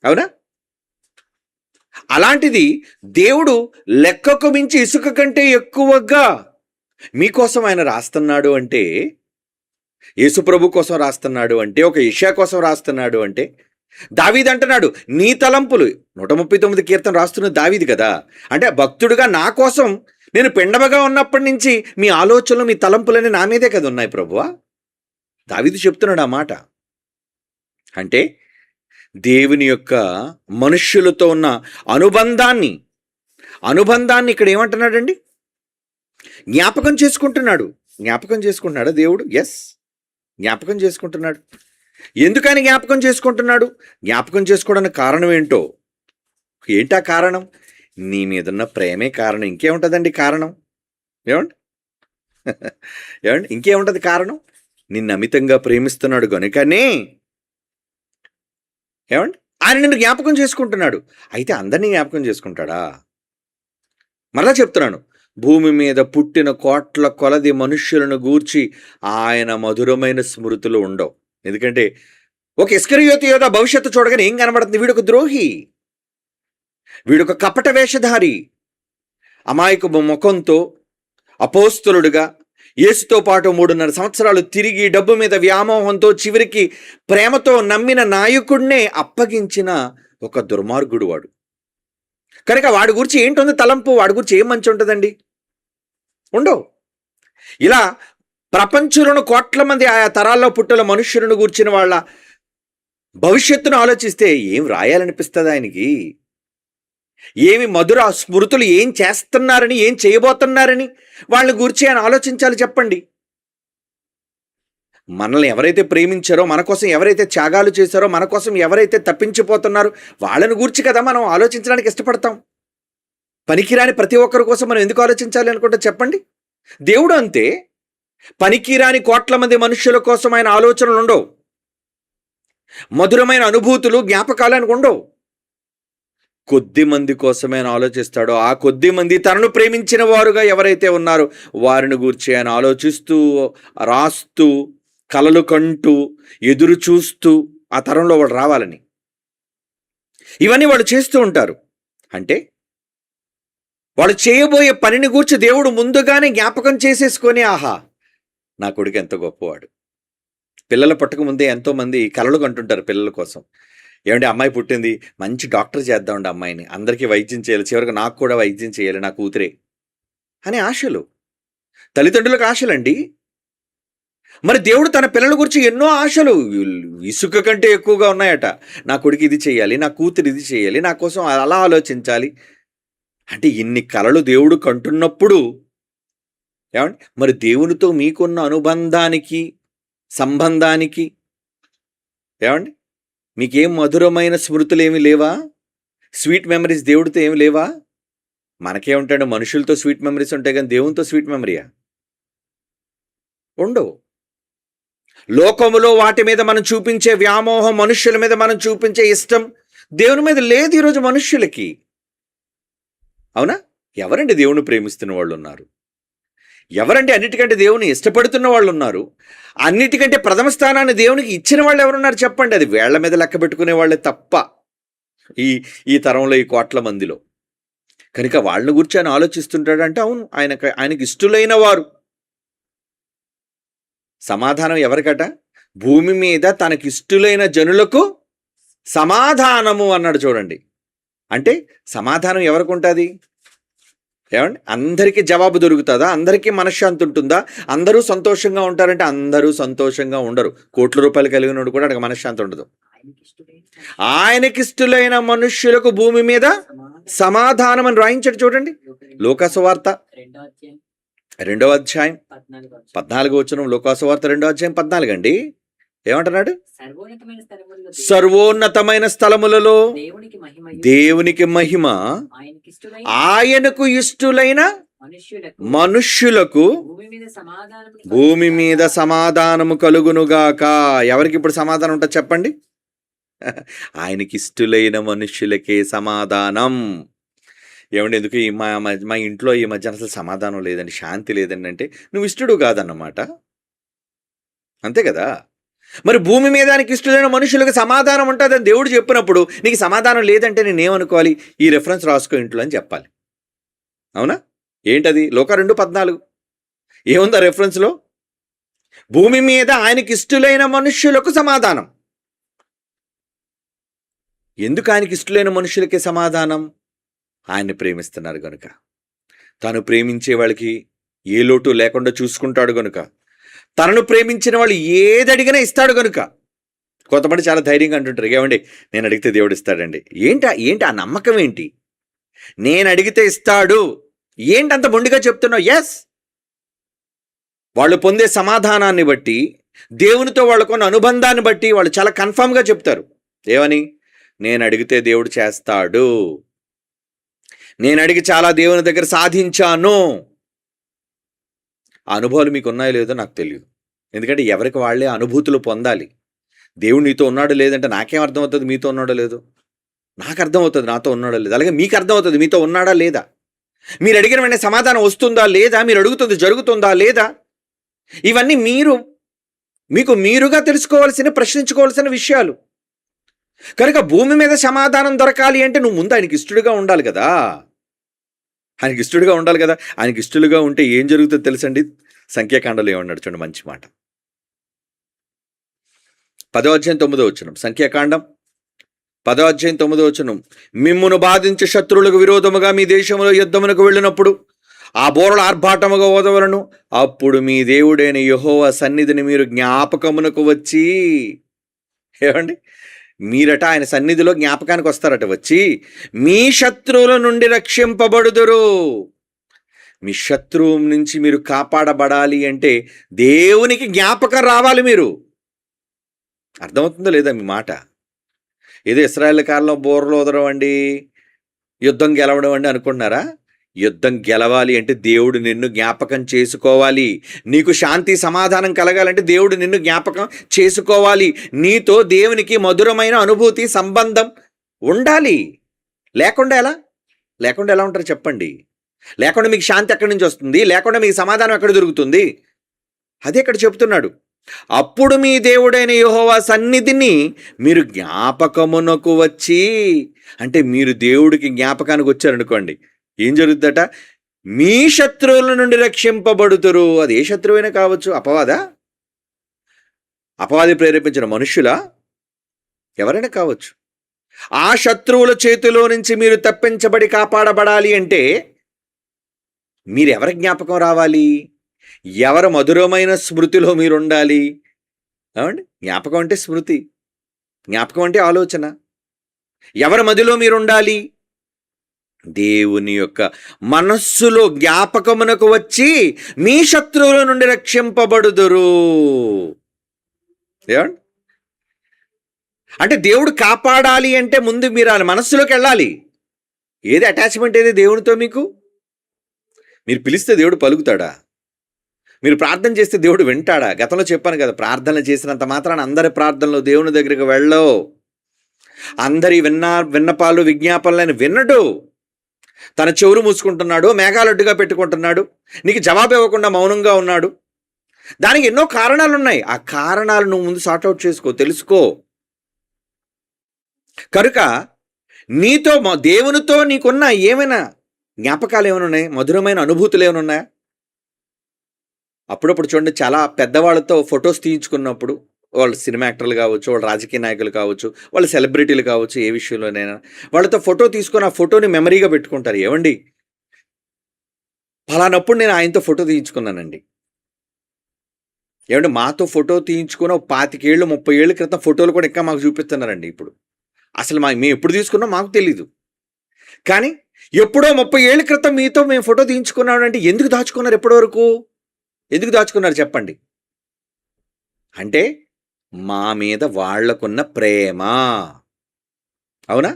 S1: అవునా? అలాంటిది దేవుడు లెక్కకు మించి ఇసుక కంటే ఎక్కువగా మీకోసం ఆయన రాస్తున్నాడు అంటే, యేసుప్రభు కోసం రాస్తున్నాడు అంటే, ఒక యెషయా కోసం రాస్తున్నాడు అంటే, దావీదు అంటున్నాడు నీ తలంపులు, 139 కీర్తన రాస్తున్న దావీదు కదా. అంటే భక్తుడుగా నా కోసం, నేను పెండమగా ఉన్నప్పటి నుంచి మీ ఆలోచనలు, మీ తలంపులన్నీ నా మీదే కదా ఉన్నాయి ప్రభువా. దావీదు చెప్తున్నాడు ఆ మాట. అంటే దేవుని యొక్క మనుష్యులతో ఉన్న అనుబంధాన్ని ఇక్కడ ఏమంటున్నాడండి? జ్ఞాపకం చేసుకుంటున్నాడు. జ్ఞాపకం చేసుకుంటున్నాడా దేవుడు? ఎస్, జ్ఞాపకం చేసుకుంటున్నాడు. ఎందుకని జ్ఞాపకం చేసుకుంటున్నాడు? జ్ఞాపకం చేసుకోవడానికి కారణం ఏంటో? ఏంటా కారణం? నీ మీదున్న ప్రేమే కారణం. ఇంకేముంటుందండి కారణం? ఏమండి ఏమండి ఇంకేముంటుంది కారణం? నిన్ను అమితంగా ప్రేమిస్తున్నాడు కనుకనే ఏమండి ఆయన నిన్ను జ్ఞాపకం చేసుకుంటున్నాడు. అయితే అందరినీ జ్ఞాపకం చేసుకుంటాడా? మరలా చెప్తున్నాను, భూమి మీద పుట్టిన కోట్ల కొలది మనుష్యులను గూర్చి ఆయన మధురమైన స్మృతులు ఉండవు. ఎందుకంటే ఒక ఇస్కరియోతు యోధ భవిష్యత్తు చూడగానే ఏం కనబడుతుంది? వీడొక ద్రోహి, వీడొక కపట వేషధారి, అమాయకపు ముఖంతో అపోస్తలుడుగా యేసుతో పాటు 3.5 సంవత్సరాలు తిరిగి డబ్బు మీద వ్యామోహంతో చివరికి ప్రేమతో నమ్మిన నాయకుడినే అప్పగించిన ఒక దుర్మార్గుడు వాడు. కనుక వాడి గురించి ఏంటుంది తలంపు? వాడి గురించి ఏం మంచి ఉంటుందండి? ఉండవు. ఇలా ప్రపంచంలోని కోట్ల మంది ఆయా తరాల్లో పుట్టిన మనుష్యులను గూర్చిన వాళ్ళ భవిష్యత్తును ఆలోచిస్తే ఏం రాయాలనిపిస్తుంది ఆయనకి? ఏమి మధుర స్మృతులు ఏం చేస్తున్నారని, ఏం చేయబోతున్నారని వాళ్ళని గురించి ఆయన ఆలోచించాలి చెప్పండి. మనల్ని ఎవరైతే ప్రేమించారో, మన కోసం ఎవరైతే త్యాగాలు చేశారో, మన కోసం ఎవరైతే తప్పించిపోతున్నారో వాళ్ళని గురించి కదా మనం ఆలోచించడానికి ఇష్టపడతాం. పనికిరాని ప్రతి ఒక్కరి కోసం మనం ఎందుకు ఆలోచించాలి అనుకుంటే చెప్పండి. దేవుడు అంతే, పనికిరాని కోట్ల మంది మనుషుల కోసం ఆయన ఆలోచనలు ఉండవు, మధురమైన అనుభూతులు, జ్ఞాపకాలు ఆయనకు ఉండవు. కొద్ది మంది కోసమే ఆయన ఆలోచిస్తాడో, ఆ కొద్ది మంది తనను ప్రేమించిన వారుగా ఎవరైతే ఉన్నారో వారిని గూర్చి ఆయన ఆలోచిస్తూ, రాస్తూ, కలలు కంటూ, ఎదురు చూస్తూ ఆ తరంలో వాళ్ళు రావాలని ఇవన్నీ వాళ్ళు చేస్తూ ఉంటారు. అంటే వాళ్ళు చేయబోయే పనిని గూర్చి దేవుడు ముందుగానే జ్ఞాపకం చేసేసుకొని, ఆహా నా కొడుకు ఎంత గొప్పవాడు. పిల్లలు పుట్టక ముందే ఎంతోమంది కలలు కంటుంటారు పిల్లల కోసం. ఏమంటే అమ్మాయి పుట్టింది, మంచి డాక్టర్ చేద్దామండి అమ్మాయిని, అందరికీ వైద్యం చేయాలి, చివరికి నాకు కూడా వైద్యం చేయాలి నా కూతురే అనే ఆశలు. తల్లిదండ్రులకు ఆశలండి. మరి దేవుడు తన పిల్లల గురించి ఎన్నో ఆశలు ఇసుక కంటే ఎక్కువగా ఉన్నాయట. నా కొడుకు ఇది చేయాలి, నా కూతురు ఇది చేయాలి, నా కోసం అలా ఆలోచించాలి అంటే ఇన్ని కలలు దేవుడు కంటున్నప్పుడు ఏమండి మరి దేవునితో మీకున్న అనుబంధానికి, సంబంధానికి ఏమండి మీకేం మధురమైన స్మృతులు ఏమి లేవా? స్వీట్ మెమరీస్ దేవుడితో ఏమి లేవా? మనకేముంటాడు, మనుషులతో స్వీట్ మెమరీస్ ఉంటాయి కానీ దేవునితో స్వీట్ మెమరీయా? ఉండవు. లోకములో వాటి మీద మనం చూపించే వ్యామోహం, మనుష్యుల మీద మనం చూపించే ఇష్టం దేవుని మీద లేదు ఈరోజు మనుష్యులకి. అవునా? ఎవరండి దేవుని ప్రేమిస్తున్న వాళ్ళు ఉన్నారు? ఎవరంటే అన్నిటికంటే దేవుని ఇష్టపడుతున్న వాళ్ళు ఉన్నారు? అన్నిటికంటే ప్రథమ స్థానాన్ని దేవునికి ఇచ్చిన వాళ్ళు ఎవరున్నారు చెప్పండి? అది వేళ్ల మీద లెక్క పెట్టుకునే వాళ్ళే తప్ప ఈ ఈ తరంలో, ఈ కోట్ల మందిలో. కనుక వాళ్ళని గురించి ఆయన ఆలోచిస్తుంటాడంటే అవును, ఆయనకి ఇష్టలైన వారు. సమాధానం ఎవరికట? భూమి మీద తనకిష్టులైన జనులకు సమాధానము అన్నాడు చూడండి. అంటే సమాధానం ఎవరికి ఉంటుంది? ఏమండి అందరికీ జవాబు దొరుకుతుందా? అందరికీ మనశ్శాంతి ఉంటుందా? అందరూ సంతోషంగా ఉంటారంటే అందరూ సంతోషంగా ఉండరు. కోట్ల రూపాయలు కలిగినోడు కూడా అక్కడ మనశ్శాంతి ఉండదు. ఆయనకిష్టులైన మనుష్యులకు భూమి మీద సమాధానం అని రాయించాడు చూడండి. లూకాసు వార్త 2వ అధ్యాయం 14వ వచనం. లూకాసు వార్త 2వ అధ్యాయం 14 అండి. ఏమంటున్నాడు? సర్వోన్నతమైన స్థలములలో దేవునికి మహిమ, ఆయనకు ఇష్టులైన మనుష్యులకు భూమి మీద సమాధానము కలుగునుగాక. ఎవరికి ఇప్పుడు సమాధానం ఉంటుంది చెప్పండి? ఆయనకి ఇష్టులైన మనుష్యులకే సమాధానం. ఏమండి ఎందుకు మా ఇంట్లో ఈ మధ్య అసలు సమాధానం లేదండి, శాంతి లేదండి అంటే నువ్వు ఇష్టడు కాదన్నమాట. అంతే కదా? మరి భూమి మీద ఆయనకి ఇష్టమైన మనుషులకు సమాధానం ఉంటుందని దేవుడు చెప్పినప్పుడు నీకు సమాధానం లేదంటే నేనేమనుకోవాలి? ఈ రెఫరెన్స్ రాసుకో ఇంట్లో అని చెప్పాలి. అవునా? ఏంటది? లోక 2:14 ఏముందా రెఫరెన్స్లో? భూమి మీద ఆయనకి ఇష్టలైన మనుష్యులకు సమాధానం. ఎందుకు ఆయనకి ఇష్టలైన మనుషులకే సమాధానం? ఆయన్ని ప్రేమిస్తున్నారు గనుక. తాను ప్రేమించే వాళ్ళకి ఏ లోటు లేకుండా చూసుకుంటాడు గనుక. తనను ప్రేమించిన వాళ్ళు ఏది అడిగినా ఇస్తాడు గనుక. కొంతమంది చాలా ధైర్యంగా అంటుంటారు, ఏమండి నేను అడిగితే దేవుడు ఇస్తాడండి. ఏంటి ఆ నమ్మకం ఏంటి? నేను అడిగితే ఇస్తాడు ఏంటి అంత మొండిగా చెప్తున్నావు? ఎస్, వాళ్ళు పొందే సమాధానాన్ని బట్టి, దేవునితో వాళ్ళకున్న అనుబంధాన్ని బట్టి వాళ్ళు చాలా కన్ఫామ్గా చెప్తారు. ఏమని? నేను అడిగితే దేవుడు చేస్తాడు, నేను అడిగి చాలా దేవుని దగ్గర సాధించాను. ఆ అనుభవాలు మీకు ఉన్నాయో లేదో నాకు తెలియదు. ఎందుకంటే ఎవరికి వాళ్ళే అనుభూతులు పొందాలి. దేవుడు నీతో ఉన్నాడో లేదంటే నాకేం అర్థమవుతుంది మీతో ఉన్నాడో లేదో? నాకు అర్థమవుతుంది నాతో ఉన్నాడో లేదు. అలాగే మీకు అర్థమవుతుంది మీతో ఉన్నాడా లేదా. మీరు అడిగిన వెంటనే సమాధానం వస్తుందా లేదా, మీరు అడుగుతుంది జరుగుతుందా లేదా, ఇవన్నీ మీకు మీరుగా తెలుసుకోవాల్సిన, ప్రశ్నించుకోవాల్సిన విషయాలు. కనుక భూమి మీద సమాధానం దొరకాలి అంటే నువ్వు ముందు ఆయనకి ఇష్టడుగా ఉండాలి కదా. ఆయనకి ఇష్టడుగా ఉండాలి కదా. ఆయనకి ఇష్టలుగా ఉంటే ఏం జరుగుతుందో తెలుసండి? సంఖ్యాకాండలో ఏమన్నాడు చూడండి, మంచి మాట. 10వ అధ్యాయం 9వ వచనం. సంఖ్యాకాండం 10వ అధ్యాయం 9వ వచనం. మిమ్మును బాధించే శత్రువులకు విరోధముగా మీ దేశంలో యుద్ధమునకు వెళ్ళినప్పుడు ఆ బోరల ఆర్భాటముగా ఓదవలను. అప్పుడు మీ దేవుడైన యెహోవా సన్నిధిని మీరు జ్ఞాపకమునకు వచ్చి, ఏమండి మీరట ఆయన సన్నిధిలో జ్ఞాపకానికి వస్తారట. వచ్చి మీ శత్రువుల నుండి రక్షింపబడుదురు. మీ శత్రువు నుంచి మీరు కాపాడబడాలి అంటే దేవునికి జ్ఞాపకం రావాలి. మీరు అర్థమవుతుందో లేదా మీ మాట? ఏదో ఇశ్రాయేల్ కాలంలో బోర్లు వదలడం అండి, యుద్ధం గెలవడం అండి అనుకుంటున్నారా? యుద్ధం గెలవాలి అంటే దేవుడు నిన్ను జ్ఞాపకం చేసుకోవాలి. నీకు శాంతి సమాధానం కలగాలంటే దేవుడు నిన్ను జ్ఞాపకం చేసుకోవాలి. నీతో దేవునికి మధురమైన అనుభూతి, సంబంధం ఉండాలి. లేకుండా ఎలా ఉంటారు చెప్పండి? లేకుండా మీకు శాంతి ఎక్కడి నుంచి వస్తుంది? లేకుండా మీకు సమాధానం ఎక్కడ దొరుకుతుంది? అదే ఇక్కడ చెప్తున్నాడు. అప్పుడు మీ దేవుడైన యెహోవా సన్నిధిని మీరు జ్ఞాపకమునకు వచ్చి, అంటే మీరు దేవుడికి జ్ఞాపకానికి వచ్చారనుకోండి, ఏం జరుగుతుందట? మీ శత్రువుల నుండి రక్షింపబడుతురు. అది ఏ శత్రువైనా కావచ్చు. అపవాది ప్రేరేపించిన మనుష్యులా, ఎవరైనా కావచ్చు. ఆ శత్రువుల చేతిలో నుంచి మీరు తప్పించబడి కాపాడబడాలి అంటే మీరు ఎవరి జ్ఞాపకం రావాలి? ఎవరి మధురమైన స్మృతిలో మీరు ఉండాలి? ఏమండి? జ్ఞాపకం అంటే స్మృతి, జ్ఞాపకం అంటే ఆలోచన. ఎవరి మదిలో మీరు ఉండాలి? దేవుని యొక్క మనస్సులో జ్ఞాపకమునకు వచ్చి మీ శత్రువుల నుండి రక్షింపబడుదురు. ఏమండి? అంటే దేవుడు కాపాడాలి అంటే ముందు మీరు ఆయన మనస్సులోకి వెళ్ళాలి. ఏది అటాచ్మెంట్ ఏది దేవునితో మీకు? మీరు పిలిస్తే దేవుడు పలుకుతాడా? మీరు ప్రార్థన చేస్తే దేవుడు వింటాడా? గతంలో చెప్పాను కదా, ప్రార్థనలు చేసినంత మాత్రాన అందరి ప్రార్థనలు దేవుని దగ్గరికి వెళ్ళవు. అందరి విన్నపాలు విజ్ఞాపనలను విన్నడు. తన చెవులు మూసుకుంటున్నాడు, మేఘాలడ్డుగా పెట్టుకుంటున్నాడు, నీకు జవాబు ఇవ్వకుండా మౌనంగా ఉన్నాడు. దానికి ఎన్నో కారణాలు ఉన్నాయి. ఆ కారణాలు నువ్వు ముందు సార్ట్అవుట్ చేసుకో, తెలుసుకో. కనుక నీతో దేవునితో నీకున్న ఏమైనా జ్ఞాపకాలు ఏమైనా ఉన్నాయి? మధురమైన అనుభూతులు ఏమైనా ఉన్నాయా? అప్పుడప్పుడు చూడండి, చాలా పెద్దవాళ్ళతో ఫొటోస్ తీయించుకున్నప్పుడు, వాళ్ళు సినిమా యాక్టర్లు కావచ్చు, వాళ్ళు రాజకీయ నాయకులు కావచ్చు, వాళ్ళు సెలబ్రిటీలు కావచ్చు, ఏ విషయంలోనైనా వాళ్ళతో ఫోటో తీసుకొని ఆ ఫోటోని మెమరీగా పెట్టుకుంటారు. ఏమండి, ఫలానప్పుడు నేను ఆయనతో ఫోటో తీయించుకున్నానండి. ఏమంటే మాతో ఫోటో తీయించుకున్న 25 ఏళ్ళు 30 ఏళ్ళ క్రితం ఫోటోలు కూడా ఇంకా మాకు చూపిస్తున్నారండి. ఇప్పుడు అసలు మేము ఎప్పుడు తీసుకున్నాం మాకు తెలీదు. కానీ ఎప్పుడో 30 ఏళ్ళ క్రితం మీతో మేము ఫోటో తీయించుకున్నాం అంటే ఎందుకు దాచుకున్నారు? ఎప్పటి వరకు ఎందుకు దాచుకున్నారు చెప్పండి? అంటే మా మీద వాళ్లకున్న ప్రేమ. అవునా?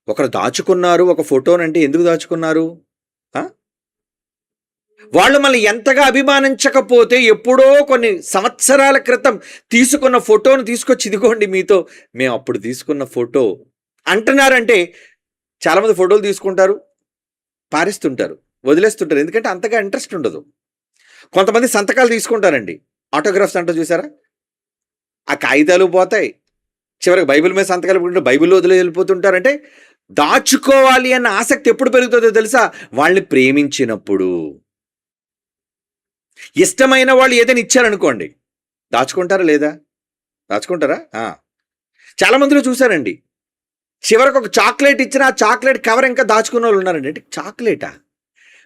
S1: ఒకరు దాచుకున్నారు ఒక ఫోటోనంటే ఎందుకు దాచుకున్నారు? వాళ్ళు మనల్ని ఎంతగా అభిమానించకపోతే ఎప్పుడో కొన్ని సంవత్సరాల క్రితం తీసుకున్న ఫోటోను తీసుకొచ్చి ఇదిగోండి మీతో మేము అప్పుడు తీసుకున్న ఫోటో అంటున్నారంటే, చాలామంది ఫోటోలు తీసుకుంటారు, పారేస్తుంటారు, వదిలేస్తుంటారు. ఎందుకంటే అంతగా ఇంట్రెస్ట్ ఉండదు. కొంతమంది సంతకాలు తీసుకుంటారండి, ఆటోగ్రాఫ్స్ అంటూ చూసారా? ఆ కాగితాలు పోతాయి, చివరికి బైబిల్ మీద సంతకాలు పెట్టుకుంటే బైబిల్లో వదిలే వెళ్ళిపోతుంటారంటే దాచుకోవాలి అన్న ఆసక్తి ఎప్పుడు పెరుగుతుందో తెలుసా? వాళ్ళని ప్రేమించినప్పుడు. ఇష్టమైన వాళ్ళు ఏదైనా ఇచ్చారనుకోండి, దాచుకుంటారా లేదా? దాచుకుంటారా? చాలా మందిలో చూసారండి, చివరికి ఒక చాక్లెట్ ఇచ్చినా ఆ చాక్లెట్ కవర్ ఇంకా దాచుకున్న వాళ్ళు ఉన్నారండి. అంటే చాక్లెటా?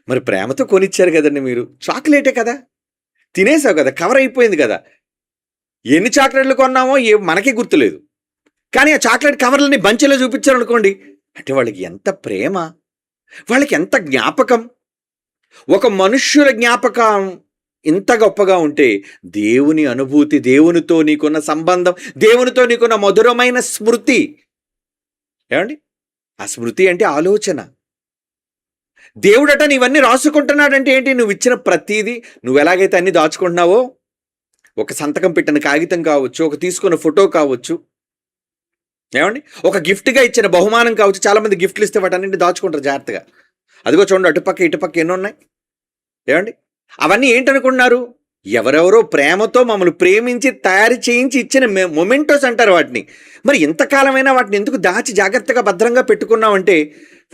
S1: మరి ప్రేమతో కొనిచ్చారు కదండి మీరు, చాక్లెటే కదా, తినేసావు కదా, కవర్ అయిపోయింది కదా. ఎన్ని చాక్లెట్లు కొన్నామో మనకే గుర్తులేదు, కానీ ఆ చాక్లెట్ కవర్లని బంచెలో చూపించారనుకోండి, అంటే వాళ్ళకి ఎంత ప్రేమ, వాళ్ళకి ఎంత జ్ఞాపకం. ఒక మనుష్యుల జ్ఞాపకం ఇంత గొప్పగా ఉంటే దేవుని అనుభూతి, దేవునితో నీకున్న సంబంధం, దేవునితో నీకున్న మధురమైన స్మృతి. ఏమండి? ఆ స్మృతి అంటే ఆలోచన. దేవుడట నీవన్నీ రాసుకుంటున్నాడంటే ఏంటి? నువ్వు ఇచ్చిన ప్రతిదీ, నువ్వు ఎలాగైతే అన్ని దాచుకుంటున్నావో, ఒక సంతకం పెట్టిన కాగితం కావచ్చు, ఒక తీసుకున్న ఫోటో కావచ్చు, ఏమండి, ఒక గిఫ్ట్గా ఇచ్చిన బహుమానం కావచ్చు. చాలామంది గిఫ్ట్లు ఇస్తే వాటన్నింటి దాచుకుంటారు జాగ్రత్తగా. అదిగో చూడండి, అటుపక్క ఇటుపక్క ఎన్ని ఉన్నాయి. ఏమండి, అవన్నీ ఏంటనుకుంటున్నారు? ఎవరెవరో ప్రేమతో మమ్మల్ని ప్రేమించి తయారు చేయించి ఇచ్చిన మొమెంటోస్ అంటారు వాటిని. మరి ఇంతకాలమైనా వాటిని ఎందుకు దాచి జాగ్రత్తగా భద్రంగా పెట్టుకున్నామంటే,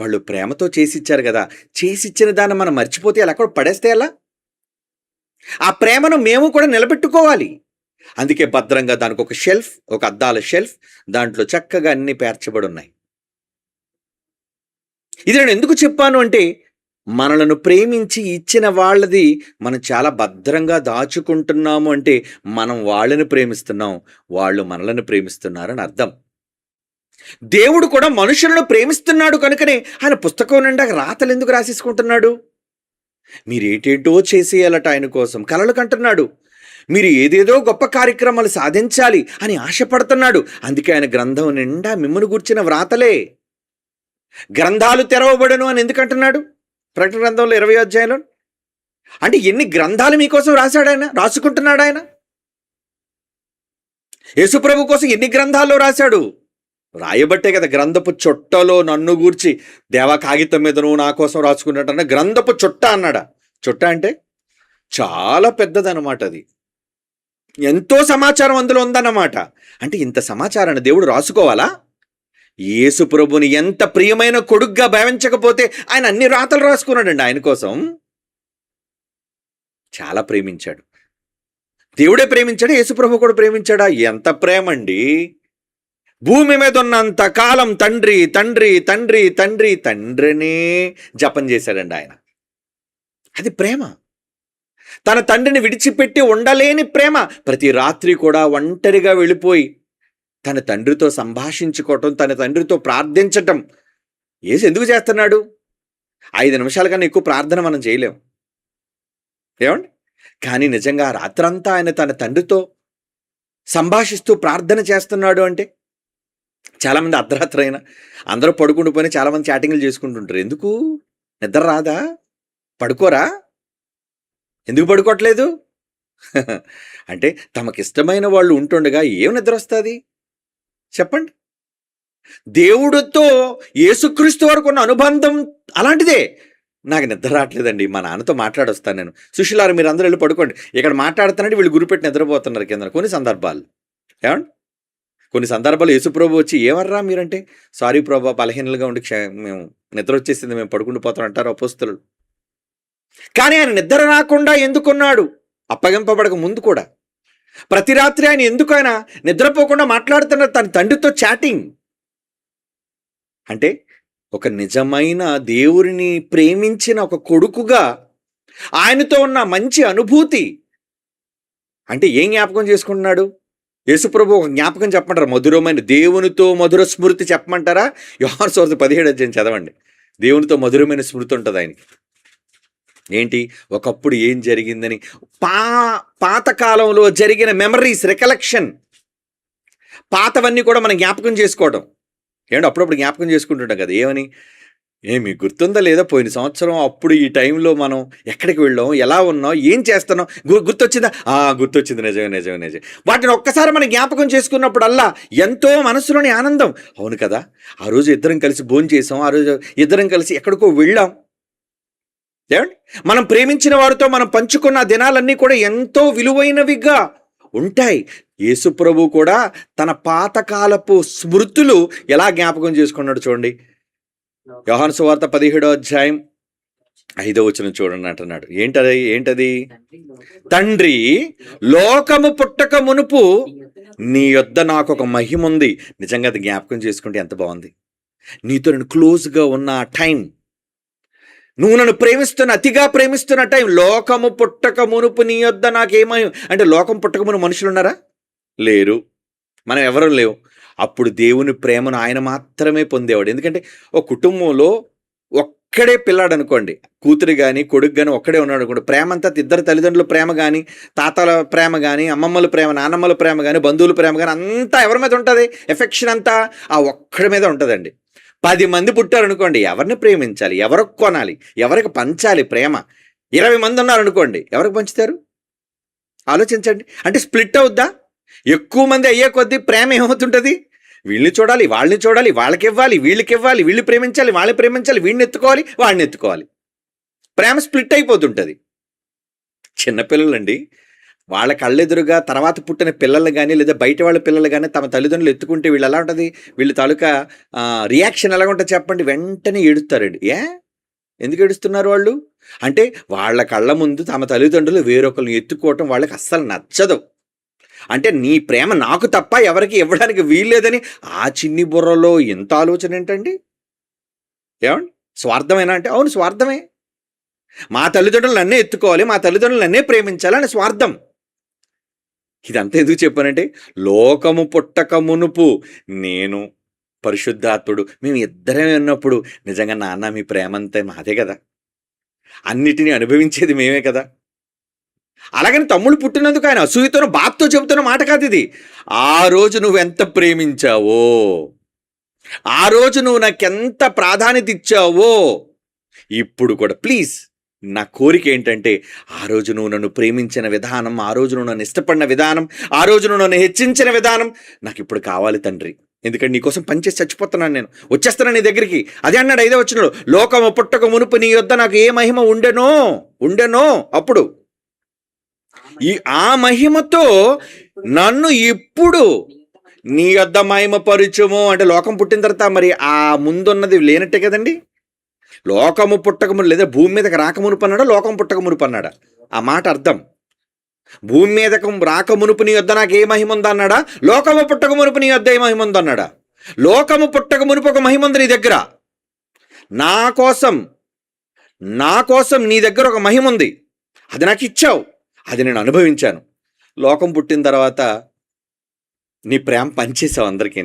S1: వాళ్ళు ప్రేమతో చేసిచ్చారు కదా. చేసిచ్చిన దాన్ని మనం మర్చిపోతే అలా కూడా పడేస్తే ఎలా? ఆ ప్రేమను మేము కూడా నిలబెట్టుకోవాలి. అందుకే భద్రంగా దానికి ఒక షెల్ఫ్, ఒక అద్దాల షెల్ఫ్, దాంట్లో చక్కగా అన్ని పేర్చబడి ఉన్నాయి. ఇది నేను ఎందుకు చెప్పాను అంటే, మనలను ప్రేమించి ఇచ్చిన వాళ్ళది మనం చాలా భద్రంగా దాచుకుంటున్నాము అంటే మనం వాళ్ళని ప్రేమిస్తున్నాం, వాళ్ళు మనలను ప్రేమిస్తున్నారని అర్థం. దేవుడు కూడా మనుషులను ప్రేమిస్తున్నాడు కనుకనే ఆయన పుస్తకం నిండా రాతలు ఎందుకు రాసేసుకుంటున్నాడు? మీరేటేటో చేసేయాలట ఆయన కోసం కలలు కంటున్నాడు. మీరు ఏదేదో గొప్ప కార్యక్రమాలు సాధించాలి అని ఆశపడుతున్నాడు. అందుకే ఆయన గ్రంథం నిండా మిమ్మల్ని గూర్చిన వ్రాతలే. గ్రంథాలు తెరవబడును అని ఎందుకంటున్నాడు ప్రకటన గ్రంథంలో 20వ అధ్యాయంలో? అంటే ఎన్ని గ్రంథాలు మీకోసం రాశాడు ఆయన, రాసుకుంటున్నాడు ఆయన. యేసుప్రభు కోసం ఎన్ని గ్రంథాల్లో రాశాడు, రాయబట్టే కదా గ్రంథపు చుట్టలో నన్ను గూర్చి దేవా కాగితం మీద నువ్వు నా కోసం రాసుకున్నట్టు గ్రంథపు చుట్ట అన్నాడా? చుట్ట అంటే చాలా పెద్దదన్నమాట. అది ఎంతో సమాచారం అందులో ఉందన్నమాట. అంటే ఇంత సమాచారాన్ని దేవుడు రాసుకోవాలా? యేసుప్రభుని ఎంత ప్రియమైన కొడుగ్గా భావించకపోతే ఆయన అన్ని రాతలు రాసుకున్నాడండి ఆయన కోసం. చాలా ప్రేమించాడు. దేవుడే ప్రేమించాడా? యేసుప్రభు కూడా ప్రేమించాడా? ఎంత ప్రేమ అండి! భూమి మీద ఉన్నంత కాలం తండ్రి తండ్రి తండ్రి తండ్రి తండ్రినే జపం చేశాడండి ఆయన. అది ప్రేమ. తన తండ్రిని విడిచిపెట్టి ఉండలేని ప్రేమ. ప్రతి రాత్రి కూడా ఒంటరిగా వెళ్ళిపోయి తన తండ్రితో సంభాషించుకోవటం, తన తండ్రితో ప్రార్థించటం. యేసు ఎందుకు చేస్తున్నాడు? 5 నిమిషాల కన్నా ఎక్కువ ప్రార్థన మనం చేయలేం, ఏమండి? కానీ నిజంగా రాత్రంతా ఆయన తన తండ్రితో సంభాషిస్తూ ప్రార్థన చేస్తున్నాడు అంటే, చాలామంది అర్ధరాత్రి అయినా అందరూ పడుకుండిపోయినా చాలామంది చాటింగ్లు చేసుకుంటుంటారు. ఎందుకు? నిద్ర రాదా? పడుకోరా? ఎందుకు పడుకోవట్లేదు? అంటే తమకిష్టమైన వాళ్ళు ఉంటుండగా ఏం నిద్ర వస్తుంది చెప్పండి? దేవుడితో యేసుక్రీస్తు వరకు ఉన్న అనుబంధం అలాంటిదే. నాకు నిద్ర రావట్లేదండి, మా నాన్నతో మాట్లాడొస్తాను నేను. సుశీలారు మీరు అందరూ వెళ్ళి పడుకోండి, ఇక్కడ మాట్లాడుతానంటే వీళ్ళు గురిపెట్టి నిద్రపోతున్నారు కింద. కొన్ని సందర్భాలు ఏమండి, కొన్ని సందర్భాలు యేసుప్రభు వచ్చి ఏమర్రా మీరంటే, సారీ ప్రభా బలహీనలుగా ఉండి మేము నిద్ర వచ్చేసింది, మేము పడుకుంటూ పోతాం అంటారు అపోస్తలులు. కానీ ఆయన నిద్ర రాకుండా ఎందుకున్నాడు? అప్పగింపబడక ముందు కూడా ప్రతి రాత్రి ఆయన ఎందుకు ఆయన నిద్రపోకుండా మాట్లాడుతున్నారు తన తండ్రితో చాటింగ్? అంటే ఒక నిజమైన దేవుడిని ప్రేమించిన ఒక కొడుకుగా ఆయనతో ఉన్న మంచి అనుభూతి. అంటే ఏం జ్ఞాపకం చేసుకుంటున్నాడు? యేసుప్రభు ఒక జ్ఞాపకం చెప్పమంటారా? మధురమైన దేవునితో మధుర స్మృతి చెప్పమంటారా? యోహాను సువార్త 17 అధ్యాయం చదవండి. దేవునితో మధురమైన స్మృతి ఉంటుంది ఆయనకి. ఏంటి? ఒకప్పుడు ఏం జరిగిందని పాతకాలంలో జరిగిన మెమరీస్, రికలెక్షన్, పాతవన్నీ కూడా మనం జ్ఞాపకం చేసుకోవడం. ఏమంటే అప్పుడప్పుడు జ్ఞాపకం చేసుకుంటుంటాం కదా. ఏమని? మీకు గుర్తుందా లేదా పోయిన సంవత్సరం అప్పుడు ఈ టైంలో మనం ఎక్కడికి వెళ్ళాం, ఎలా ఉన్నాం, ఏం చేస్తున్నాం, గుర్తొచ్చిందా? గుర్తొచ్చింది, నిజమే నిజమే నిజమే. వాటిని ఒక్కసారి మనం జ్ఞాపకం చేసుకున్నప్పుడల్లా ఎంతో మనసులోని ఆనందం. అవును కదా, ఆ రోజు ఇద్దరం కలిసి భోజనం చేసాం, ఆ రోజు ఇద్దరం కలిసి ఎక్కడికో వెళ్ళాం. ఏమండి, మనం ప్రేమించిన వారితో మనం పంచుకున్న దినాలన్నీ కూడా ఎంతో విలువైనవిగా ఉంటాయి. యేసుప్రభు కూడా తన పాతకాలపు స్మృతులు ఎలా జ్ఞాపకం చేసుకున్నాడు చూడండి. యోహాను సువార్త 17వ అధ్యాయం 5వ వచనం చూడండి అంటున్నాడు. ఏంటది? తండ్రి, లోకము పుట్టక మునుపు నీ యొద్ద నాకు ఒక మహిమ ఉంది. నిజంగా అది జ్ఞాపకం చేసుకుంటే ఎంత బాగుంది. నీతో నేను క్లోజ్గా ఉన్న టైం, నువ్వు నన్ను అతిగా ప్రేమిస్తున్న టైం, లోకము పుట్టక మునుపు నీ యొద్ద నాకేమై. అంటే లోకం పుట్టక మునుపు మనుషులు ఉన్నారా? లేరు, మనం ఎవరూ లేవు. అప్పుడు దేవుని ప్రేమను ఆయన మాత్రమే పొందేవాడు. ఎందుకంటే ఒక కుటుంబంలో ఒక్కడే పిల్లాడు అనుకోండి, కూతురు కానీ కొడుకు కానీ ఒక్కడే ఉన్నాడు అనుకోండి, ప్రేమ అంతా ఇద్దరు తల్లిదండ్రుల ప్రేమ కానీ, తాతల ప్రేమ కానీ, అమ్మమ్మల ప్రేమ, నాన్నమ్మల ప్రేమ కానీ, బంధువుల ప్రేమ కానీ అంతా ఎవరి మీద ఉంటుంది? ఎఫెక్షన్ అంతా ఆ ఒక్కడి మీద ఉంటుందండి. 10 మంది పుట్టారనుకోండి, ఎవరిని ప్రేమించాలి, ఎవరికి కొనాలి, ఎవరికి పంచాలి ప్రేమ? 20 మంది ఉన్నారనుకోండి, ఎవరికి పంచుతారు? ఆలోచించండి. అంటే స్ప్లిట్ అవుద్దా? ఎక్కువ మంది అయ్యే కొద్దీ ప్రేమ ఏమవుతుంటుంది? వీళ్ళని చూడాలి, వాళ్ళని చూడాలి, వాళ్ళకి ఇవ్వాలి, వీళ్ళకి ఇవ్వాలి, వీళ్ళు ప్రేమించాలి, వాళ్ళని ప్రేమించాలి, వీడిని ఎత్తుకోవాలి, వాడిని ఎత్తుకోవాలి. ప్రేమ స్ప్లిట్ అయిపోతుంటుంది. చిన్నపిల్లలండి, వాళ్ళ కళ్ళెదురుగా తర్వాత పుట్టిన పిల్లలు కానీ లేదా బయట వాళ్ళ పిల్లలు కానీ తమ తల్లిదండ్రులు ఎత్తుకుంటే వీళ్ళు ఎలా ఉంటుంది, వీళ్ళ తాలూకా రియాక్షన్ ఎలా ఉంటుంది చెప్పండి? వెంటనే ఏడుస్తారండి. ఎందుకు ఏడుస్తున్నారు వాళ్ళు? అంటే వాళ్ళ కళ్ళ ముందు తమ తల్లిదండ్రులు వేరొకరిని ఎత్తుకోవటం వాళ్ళకి అస్సలు నచ్చదు. అంటే నీ ప్రేమ నాకు తప్ప ఎవరికి ఇవ్వడానికి వీల్లేదని ఆ చిన్ని బుర్రలో ఎంత ఆలోచన ఏంటండి? ఏమండి, స్వార్థమేనా అంటే? అవును, స్వార్థమే. మా తల్లిదండ్రులు నన్నే ఎత్తుకోవాలి, మా తల్లిదండ్రులు నన్నే ప్రేమించాలి అని స్వార్థం. ఇదంతా ఎందుకు చెప్పానంటే, లోకము పుట్టక మునుపు నేను, పరిశుద్ధాత్ముడు, మేము ఇద్దరమే ఉన్నప్పుడు నిజంగా నాన్న మీ ప్రేమంతా మాదే కదా, అన్నిటినీ అనుభవించేది మేమే కదా. అలాగని తమ్ముడు పుట్టినందుకు ఆయన అసూయతోనో బాధతో చెబుతున్న మాట కాదు ఇది. ఆ రోజు నువ్వెంత ప్రేమించావో, ఆ రోజు నువ్వు నాకెంత ప్రాధాన్యత ఇచ్చావో ఇప్పుడు కూడా ప్లీజ్ నా కోరిక ఏంటంటే, ఆ రోజు నువ్వు నన్ను ప్రేమించిన విధానం, ఆ రోజు నువ్వు నన్ను ఇష్టపడిన విధానం, ఆ రోజు నువ్వు నన్ను హెచ్చించిన విధానం నాకు ఇప్పుడు కావాలి తండ్రి. ఎందుకంటే నీకోసం పనిచేసి చచ్చిపోతున్నాను, నేను వచ్చేస్తున్నాను నీ దగ్గరికి. అదే అన్నాడు 5వ వచనంలో, లోకము పుట్టక మునుపు నీ యొద్ద నాకు ఏ మహిమ ఉండెనో అప్పుడు ఆ మహిమతో నన్ను ఇప్పుడు నీ యొద్ద మహిమ పరుచుము. అంటే లోకం పుట్టిన తర్వాత మరి ఆ ముందున్నది లేనట్టే కదండి. లోకము పుట్టక మునుపు లేదా భూమి మీదకి రాక మునుపు అన్నాడా, లోకం పుట్టక మునుపు అన్నాడా? ఆ మాట అర్థం. భూమి మీదకు రాక మునుపు నీ యొద్ద నాకు ఏ మహిమ ఉందన్నాడా? లోకము పుట్టక మునుపు నీ యొద్ద ఏ మహిమ ఉందన్నాడా? లోకము పుట్టక మునుపు ఒక మహిమ ఉంది నీ దగ్గర. నా కోసం నీ దగ్గర ఒక మహిమ ఉంది. అది నాకు ఇచ్చావు, అది నేను అనుభవించాను. లోకం పుట్టిన తర్వాత నీ ప్రేమ పంచేసావు అందరికీ.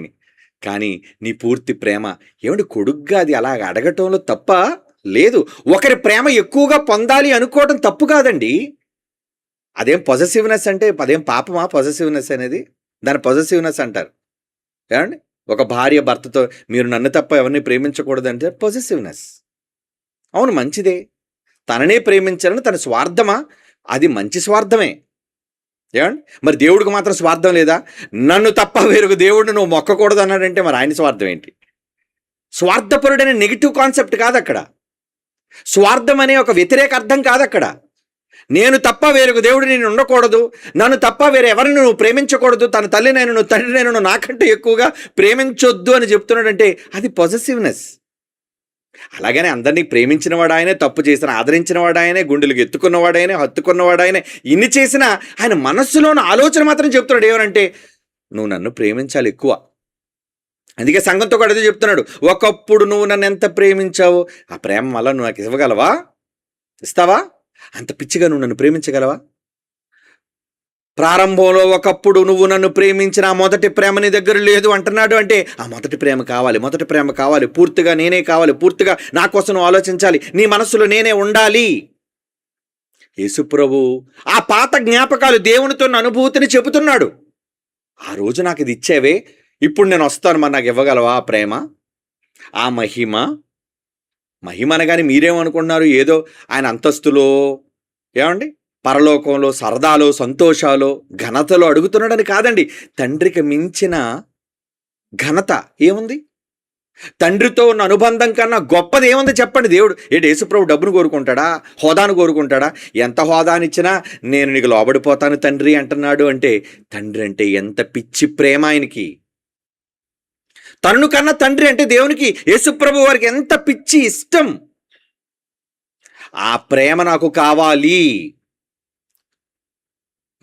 S1: కానీ నీ పూర్తి ప్రేమ ఏమిటి కొడుగ్గా అది అలా అడగటంలో తప్ప లేదు. ఒకరి ప్రేమ ఎక్కువగా పొందాలి అనుకోవడం తప్పు కాదండి. అదేం పొజెసివ్నెస్ అంటే అదేం పాపమా పొజెసివ్నెస్ అనేది? దాని పొజెసివ్నెస్ అంటారు. ఏమండి, ఒక భార్య భర్తతో మీరు నన్ను తప్ప ఎవరిని ప్రేమించకూడదు అంటే పొజెసివ్నెస్. అవును, మంచిదే. తననే ప్రేమించాలని తన స్వార్థమా? అది మంచి స్వార్థమే. ఏమండి, మరి దేవుడికి మాత్రం స్వార్థం లేదా? నన్ను తప్ప వేరొక దేవుడిని నువ్వు మొక్కకూడదు అన్నాడంటే మరి ఆయన స్వార్థం ఏంటి? స్వార్థపరుడనే నెగిటివ్ కాన్సెప్ట్ కాదు అక్కడ. స్వార్థం అనే ఒక వ్యతిరేక అర్థం కాదు అక్కడ. నేను తప్ప వేరొక దేవుడు నేను ఉండకూడదు, నన్ను తప్ప వేరే ఎవరిని నువ్వు ప్రేమించకూడదు, తన తల్లి నేను తండ్రి నేను నాకంటే ఎక్కువగా ప్రేమించొద్దు అని చెప్తున్నాడంటే అది పొజెసివ్నెస్. అలాగనే అందరినీ ప్రేమించిన వాడు ఆయనే, తప్పు చేసిన ఆదరించిన వాడు ఆయనే, గుండెలకు ఎత్తుకున్నవాడు ఆయనే, హత్తుకున్నవాడు ఆయనే. ఇన్ని చేసినా ఆయన మనస్సులోని ఆలోచన మాత్రం చెప్తున్నాడు ఏమనంటే నువ్వు నన్ను ప్రేమించాలి ఎక్కువ. అందుకే సంఘంతో కూడా అదే చెప్తున్నాడు. ఒకప్పుడు నువ్వు నన్ను ఎంత ప్రేమించావు, ఆ ప్రేమ మళ్ళా నువ్వు నాకు ఇవ్వగలవా? ఇస్తావా? అంత పిచ్చిగా నువ్వు నన్ను ప్రేమించగలవా? ప్రారంభంలో ఒకప్పుడు నువ్వు నన్ను ప్రేమించిన ఆ మొదటి ప్రేమ నీ దగ్గర లేదు అంటున్నాడు. అంటే ఆ మొదటి ప్రేమ కావాలి, పూర్తిగా నేనే కావాలి, పూర్తిగా నా కోసం నువ్వు ఆలోచించాలి, నీ మనస్సులో నేనే ఉండాలి. యేసుప్రభు ఆ పాత జ్ఞాపకాలు దేవునితో అనుభూతిని చెబుతున్నాడు. ఆ రోజు నాకు ఇది ఇచ్చేవే, ఇప్పుడు నేను వస్తాను, మరి నాకు ఇవ్వగలవా ఆ ప్రేమ, ఆ మహిమ అనగానే మీరేమనుకుంటున్నారు? ఏదో ఆయన అంతస్తులో, ఏమండి, పరలోకంలో సరదాలో, సంతోషాలు, ఘనతలో అడుగుతున్నాడని కాదండి. తండ్రికి మించిన ఘనత ఏముంది? తండ్రితో ఉన్న అనుబంధం కన్నా గొప్పది ఏముంది చెప్పండి? దేవుడు యేసుప్రభు డబ్బును కోరుకుంటాడా? హోదాను కోరుకుంటాడా? ఎంత హోదానిచ్చినా నేను నీకు లోబడిపోతాను తండ్రి అంటున్నాడు. అంటే తండ్రి అంటే ఎంత పిచ్చి ప్రేమ ఆయనకి. తనను కన్నా తండ్రి అంటే దేవునికి, యేసుప్రభు వారికి ఎంత పిచ్చి ఇష్టం. ఆ ప్రేమ నాకు కావాలి.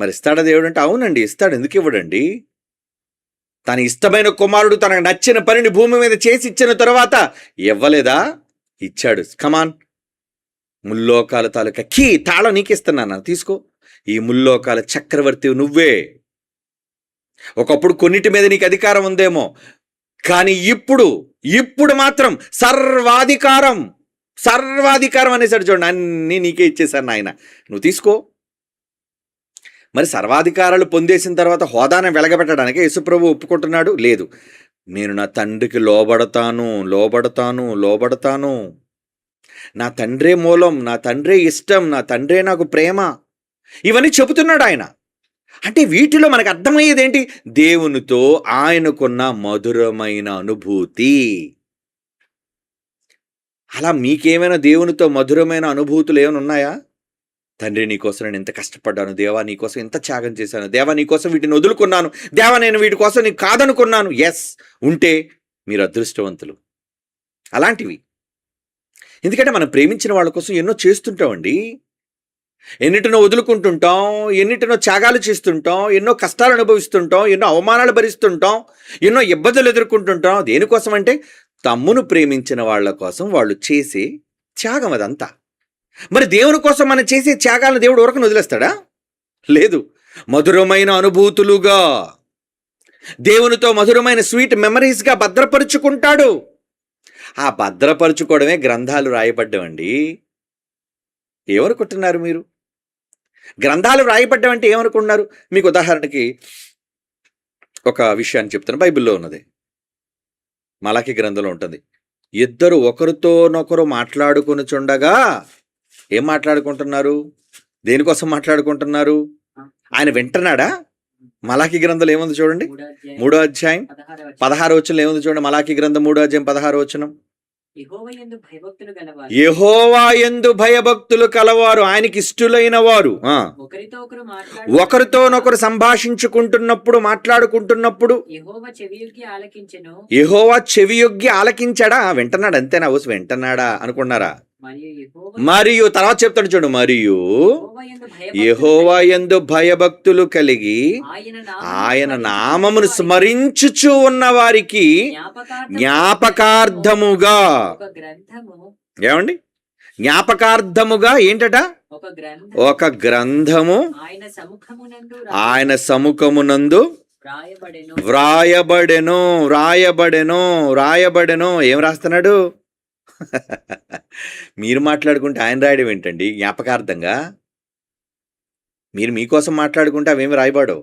S1: మరి ఇస్తాడా దేవుడు అంటే? అవునండి ఇస్తాడు, ఎందుకు ఇవ్వడండి? తన ఇష్టమైన కుమారుడు తనకు నచ్చిన పనిని భూమి మీద చేసి ఇచ్చిన తర్వాత ఇవ్వలేదా? ఇచ్చాడు. కమాన్, ముల్లోకాల తాలూకా తాళం నీకిస్తున్నాను, తీసుకో. ఈ ముల్లోకాల చక్రవర్తి నువ్వే. ఒకప్పుడు కొన్నిటి మీద నీకు అధికారం ఉందేమో, కానీ ఇప్పుడు మాత్రం సర్వాధికారం అనేసాడు. చూడండి, అన్నీ నీకే ఇచ్చేశాను నాయన, నువ్వు తీసుకో. మరి సర్వాధికారాలు పొందేసిన తర్వాత హోదాను వెలగబెట్టడానికి యేసుప్రభు ఒప్పుకుంటున్నాడు? లేదు, నేను నా తండ్రికి లోబడతాను. నా తండ్రే మూలం, నా తండ్రే ఇష్టం, నా తండ్రే నాకు ప్రేమ, ఇవన్నీ చెబుతున్నాడు ఆయన. అంటే వీటిలో మనకు అర్థమయ్యేది ఏంటి? దేవునితో ఆయనకున్న మధురమైన అనుభూతి. అలా మీకేమైనా దేవునితో మధురమైన అనుభూతులు ఏమైనా ఉన్నాయా? తండ్రి నీకోసం నేను ఎంత కష్టపడ్డాను, దేవా నీకోసం ఎంత త్యాగం చేశాను, దేవా నీకోసం వీటిని వదులుకున్నాను, దేవా నేను వీటి కోసం నీకు కాదనుకున్నాను. ఎస్, ఉంటే మీరు అదృష్టవంతులు. అలాంటివి. ఎందుకంటే మనం ప్రేమించిన వాళ్ళ కోసం ఎన్నో చేస్తుంటామండి. ఎన్నిటినో వదులుకుంటుంటాం, ఎన్నిటినో త్యాగాలు చేస్తుంటాం, ఎన్నో కష్టాలు అనుభవిస్తుంటాం, ఎన్నో అవమానాలు భరిస్తుంటాం, ఎన్నో ఇబ్బందులు ఎదుర్కొంటుంటాం. దేనికోసం అంటే తమ్మును ప్రేమించిన వాళ్ళ కోసం వాళ్ళు చేసే త్యాగం అదంతా. మరి దేవుని కోసం మనం చేసే త్యాగాలను దేవుడు ఊరకని వదిలేస్తాడా? లేదు, మధురమైన అనుభూతులుగా, దేవునితో మధురమైన స్వీట్ మెమరీస్గా భద్రపరుచుకుంటాడు. ఆ భద్రపరుచుకోవడమే గ్రంథాలు రాయబడ్డవండి. ఏమనుకుంటున్నారు మీరు? గ్రంథాలు రాయబడ్డమంటే ఏమనుకుంటున్నారు? మీకు ఉదాహరణకి ఒక విషయాన్ని చెప్తాను, బైబిల్లో ఉన్నది, మలాకి గ్రంథంలో ఉంటుంది. ఇద్దరు ఒకరితోనొకరు మాట్లాడుకొనుచుండగా, ఏం మాట్లాడుకుంటున్నారు? దేనికోసం మాట్లాడుకుంటున్నారు? ఆయన వింటున్నాడా? మలాకి గ్రంథంలో ఏముంది చూడండి, 3వ అధ్యాయం 16వ వచనంలో ఏముంది చూడండి. మలాకి గ్రంథం 3వ అధ్యాయం 16వ వచనం. యెహోవా యందు భయభక్తులు కలవారు, ఆయనకి ఇష్టులైన వారు, ఒకరితోనొకరు సంభాషించుకుంటున్నప్పుడు, మాట్లాడుకుంటున్నప్పుడు యెహోవా చెవియొగ్గి ఆలకించాడా? వింటున్నాడు అంతేనా? వింటున్నాడా అనుకున్నారా? మరియు తర్వాత చెప్తాడు చూడు, మరియు యెహోవా యందు భయభక్తులు కలిగి ఆయన నామమును స్మరించుచు ఉన్న వారికి జ్ఞాపకార్థముగా, ఏమండి జ్ఞాపకార్థముగా ఏంటట, ఒక గ్రంథము ఆయన సముఖమునందు వ్రాయబడెను. ఏం రాస్తున్నాడు? మీరు మాట్లాడుకుంటే ఆయన రాయడం ఏంటండి జ్ఞాపకార్థంగా? మీరు మీకోసం మాట్లాడుకుంటే అవేమి రాయబడవు,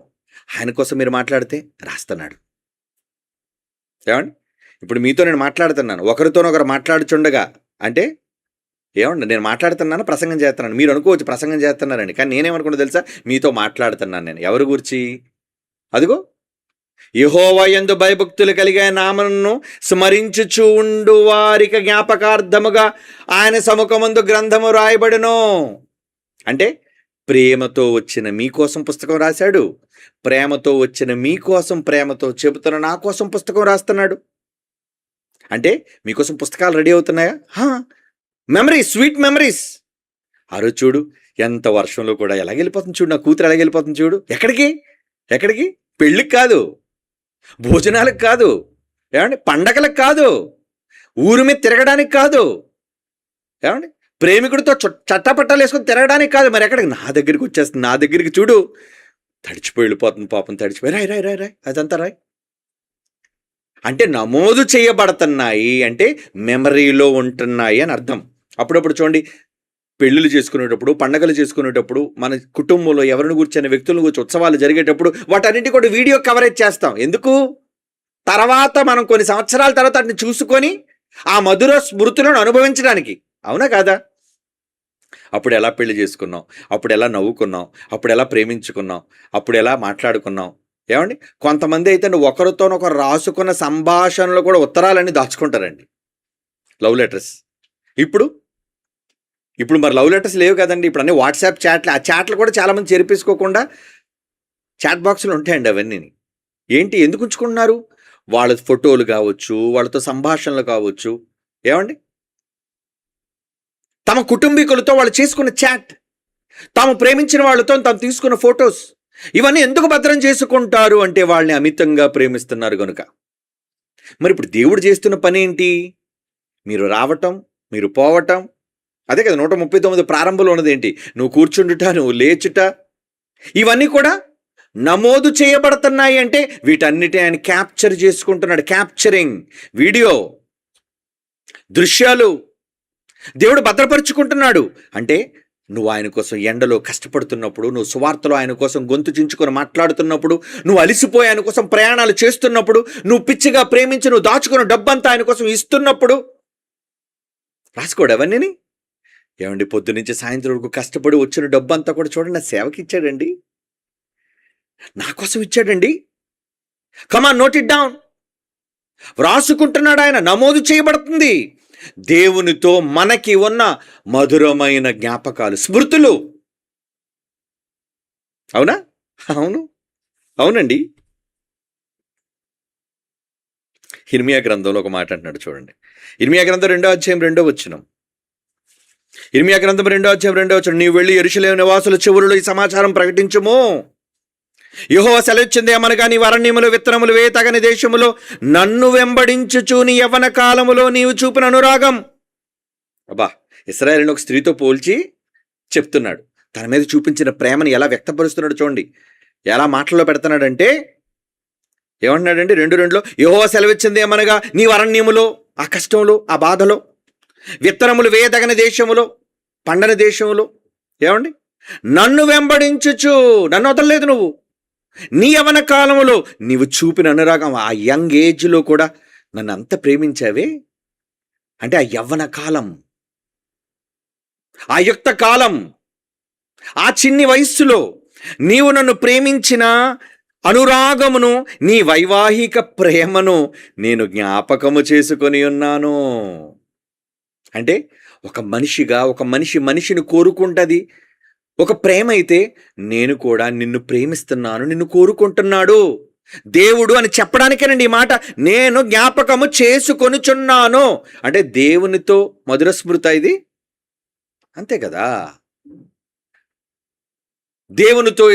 S1: ఆయన కోసం మీరు మాట్లాడితే రాస్తున్నాడు. ఏమండి ఇప్పుడు మీతో నేను మాట్లాడుతున్నాను, ఒకరితోనొకరు మాట్లాడుచుండగా అంటే ఏమండి నేను మాట్లాడుతున్నాను, ప్రసంగం చేస్తున్నాను. మీరు అనుకోవచ్చు ప్రసంగం చేస్తున్నారండి, కానీ నేనేమనుకున్నా తెలుసా, మీతో మాట్లాడుతున్నాను నేను. ఎవరి గురించి? అదిగో యెహోవా యందు భయభక్తులు కలిగే నామమును స్మరించుచు ఉండు వారికి జ్ఞాపకార్థముగా ఆయన సముఖమందు గ్రంథము రాయబడును. అంటే ప్రేమతో వచ్చిన మీకోసం పుస్తకం రాశాడు, ప్రేమతో వచ్చిన మీకోసం, ప్రేమతో చెబుతున్న నా కోసం పుస్తకం రాస్తున్నాడు. అంటే మీకోసం పుస్తకాలు రెడీ అవుతున్నాయా? Memories, sweet memories. ఆరోజు చూడు ఎంత వర్షంలో కూడా ఎలాగెళ్ళిపోతుంది చూడు, నా కూతురు ఎలాగెళ్ళిపోతుంది చూడు. ఎక్కడికి? పెళ్ళికి కాదు, భోజనాలకు కాదు, ఏమండి పండగలకు కాదు, ఊరి మీద తిరగడానికి కాదు, ఏమండి ప్రేమికుడితో చట్టపట్టాలు వేసుకొని తిరగడానికి కాదు. మరి ఎక్కడికి? నా దగ్గరికి వచ్చేస్తుంది. నా దగ్గరికి చూడు తడిచిపోయి వెళ్ళిపోతుంది పాపం, తడిచిపోయి రాయ్ అదంతా రాయ్. అంటే నమోదు చేయబడుతున్నాయి అంటే మెమరీలో ఉంటున్నాయి అని అర్థం. అప్పుడప్పుడు చూడండి పెళ్ళిళ్ళు చేసుకునేటప్పుడు, పండగలు చేసుకునేటప్పుడు, మన కుటుంబంలో ఎవరిని కూర్చొని వ్యక్తులను కూర్చొని ఉత్సవాలు జరిగేటప్పుడు వాటన్నిటి కూడా వీడియో కవరేజ్ చేస్తాం. ఎందుకు? తర్వాత మనం కొన్ని సంవత్సరాల తర్వాత వాటిని చూసుకొని ఆ మధుర స్మృతులను అనుభవించడానికి. అవునా కాదా? అప్పుడు ఎలా పెళ్లి చేసుకున్నాం, అప్పుడు ఎలా నవ్వుకున్నాం, అప్పుడు ఎలా ప్రేమించుకున్నాం, అప్పుడు ఎలా మాట్లాడుకున్నాం. ఏమండి కొంతమంది అయితే ఒకరితోనొకరు రాసుకున్న సంభాషణలు కూడా ఉత్తరాలన్నీ దాచుకుంటారండి, లవ్ లెటర్స్. ఇప్పుడు మరి లవ్ లెటర్స్ లేవు కదండి, ఇప్పుడు అన్నీ వాట్సాప్ చాట్లు. ఆ చాట్లు కూడా చాలామంది చేర్పించుకోకుండా చాట్ బాక్సులు ఉంటాయండి. అవన్నీ ఏంటి, ఎందుకు ఉంచుకుంటున్నారు? వాళ్ళ ఫోటోలు కావచ్చు, వాళ్ళతో సంభాషణలు కావచ్చు, ఏమండి తమ కుటుంబీకులతో వాళ్ళు చేసుకున్న చాట్, తాము ప్రేమించిన వాళ్ళతో తాము తీసుకున్న ఫొటోస్, ఇవన్నీ ఎందుకు భద్రం చేసుకుంటారు అంటే వాళ్ళని అమితంగా ప్రేమిస్తున్నారు కనుక. మరి ఇప్పుడు దేవుడు చేస్తున్న పని ఏంటి? మీరు రావటం, మీరు పోవటం, అదే కదా 139 ప్రారంభంలో ఉన్నది ఏంటి? నువ్వు కూర్చుండుట, నువ్వు లేచుట, ఇవన్నీ కూడా నమోదు చేయబడుతున్నాయి. అంటే వీటన్నిటి ఆయన క్యాప్చర్ చేసుకుంటున్నాడు. క్యాప్చరింగ్ వీడియో, దృశ్యాలు దేవుడు భద్రపరుచుకుంటున్నాడు. అంటే నువ్వు ఆయన కోసం ఎండలో కష్టపడుతున్నప్పుడు, నువ్వు సువార్తలో ఆయన కోసం గొంతు చించుకొని మాట్లాడుతున్నప్పుడు, నువ్వు అలిసిపోయి ఆయన కోసం ప్రయాణాలు చేస్తున్నప్పుడు, నువ్వు పిచ్చిగా ప్రేమించి నువ్వు దాచుకున్న డబ్బంతా ఆయన కోసం ఇస్తున్నప్పుడు రాసుకోడు అవన్నీ. ఏమండి పొద్దునుంచి సాయంత్రం వరకు కష్టపడి వచ్చిన డబ్బంతా కూడా చూడండి నా సేవకి ఇచ్చాడండి, నా కోసం ఇచ్చాడండి. కమాన్, నోట్ ఇట్ డౌన్. వ్రాసుకుంటున్నాడు ఆయన, నమోదు చేయబడుతుంది. దేవునితో మనకి ఉన్న మధురమైన జ్ఞాపకాలు, స్మృతులు. అవునా? అవునండి. ఇర్మియా గ్రంథంలో ఒక మాట అంటున్నాడు చూడండి. ఇర్మియా గ్రంథం 2వ అధ్యాయం 2వ వచనం. ఇర్మియా గ్రంథం 2వ అధ్యాయం 2వ వచనం. నీవు వెళ్ళి యెరూషలేము నివాసుల చెవులలో ఈ సమాచారం ప్రకటించుము. యెహోవా సెలవిచ్చింది ఏమనగా, నీవు అరణ్యములో విత్తనములు వేయతగని దేశములో నన్ను వెంబడించుచు నీ యవ్వన కాలములో నీవు చూపిన అనురాగం. అబ్బా, ఇశ్రాయేలును ఒక స్త్రీతో పోల్చి చెప్తున్నాడు. తన మీద చూపించిన ప్రేమని ఎలా వ్యక్తపరుస్తున్నాడు చూడండి, ఎలా మాటల్లో పెడుతున్నాడంటే. ఏమంటున్నాడంటే 2:2లో, యెహోవా సెలవిచ్చింది ఏమనగా, నీవు అరణ్యములో, ఆ కష్టంలో, ఆ బాధలో, విత్తనములు వేయదగని దేశములో, పండని దేశములో, ఏమండి నన్ను వెంబడించుచు, నన్ను వదలలేదు నువ్వు, నీ యవ్వన కాలంలో నీవు చూపిన అనురాగం, ఆ యంగ్ ఏజ్లో కూడా నన్ను అంత ప్రేమించావే. అంటే ఆ యవ్వన కాలం, ఆ యుక్త కాలం, ఆ చిన్ని వయస్సులో నీవు నన్ను ప్రేమించిన అనురాగమును, నీ వైవాహిక ప్రేమను నేను జ్ఞాపకము చేసుకొని ఉన్నాను. అంటే ఒక మనిషిగా ఒక మనిషిని కోరుకుంటుంది. ఒక ప్రేమ అయితే నేను కూడా నిన్ను ప్రేమిస్తున్నాను, నిన్ను కోరుకుంటున్నాడు దేవుడు అని చెప్పడానికేనండి ఈ మాట. నేను జ్ఞాపకము చేసుకొనుచున్నాను అంటే దేవునితో మధుర స్మృతి ఇది. అంతే కదా. దేవునితో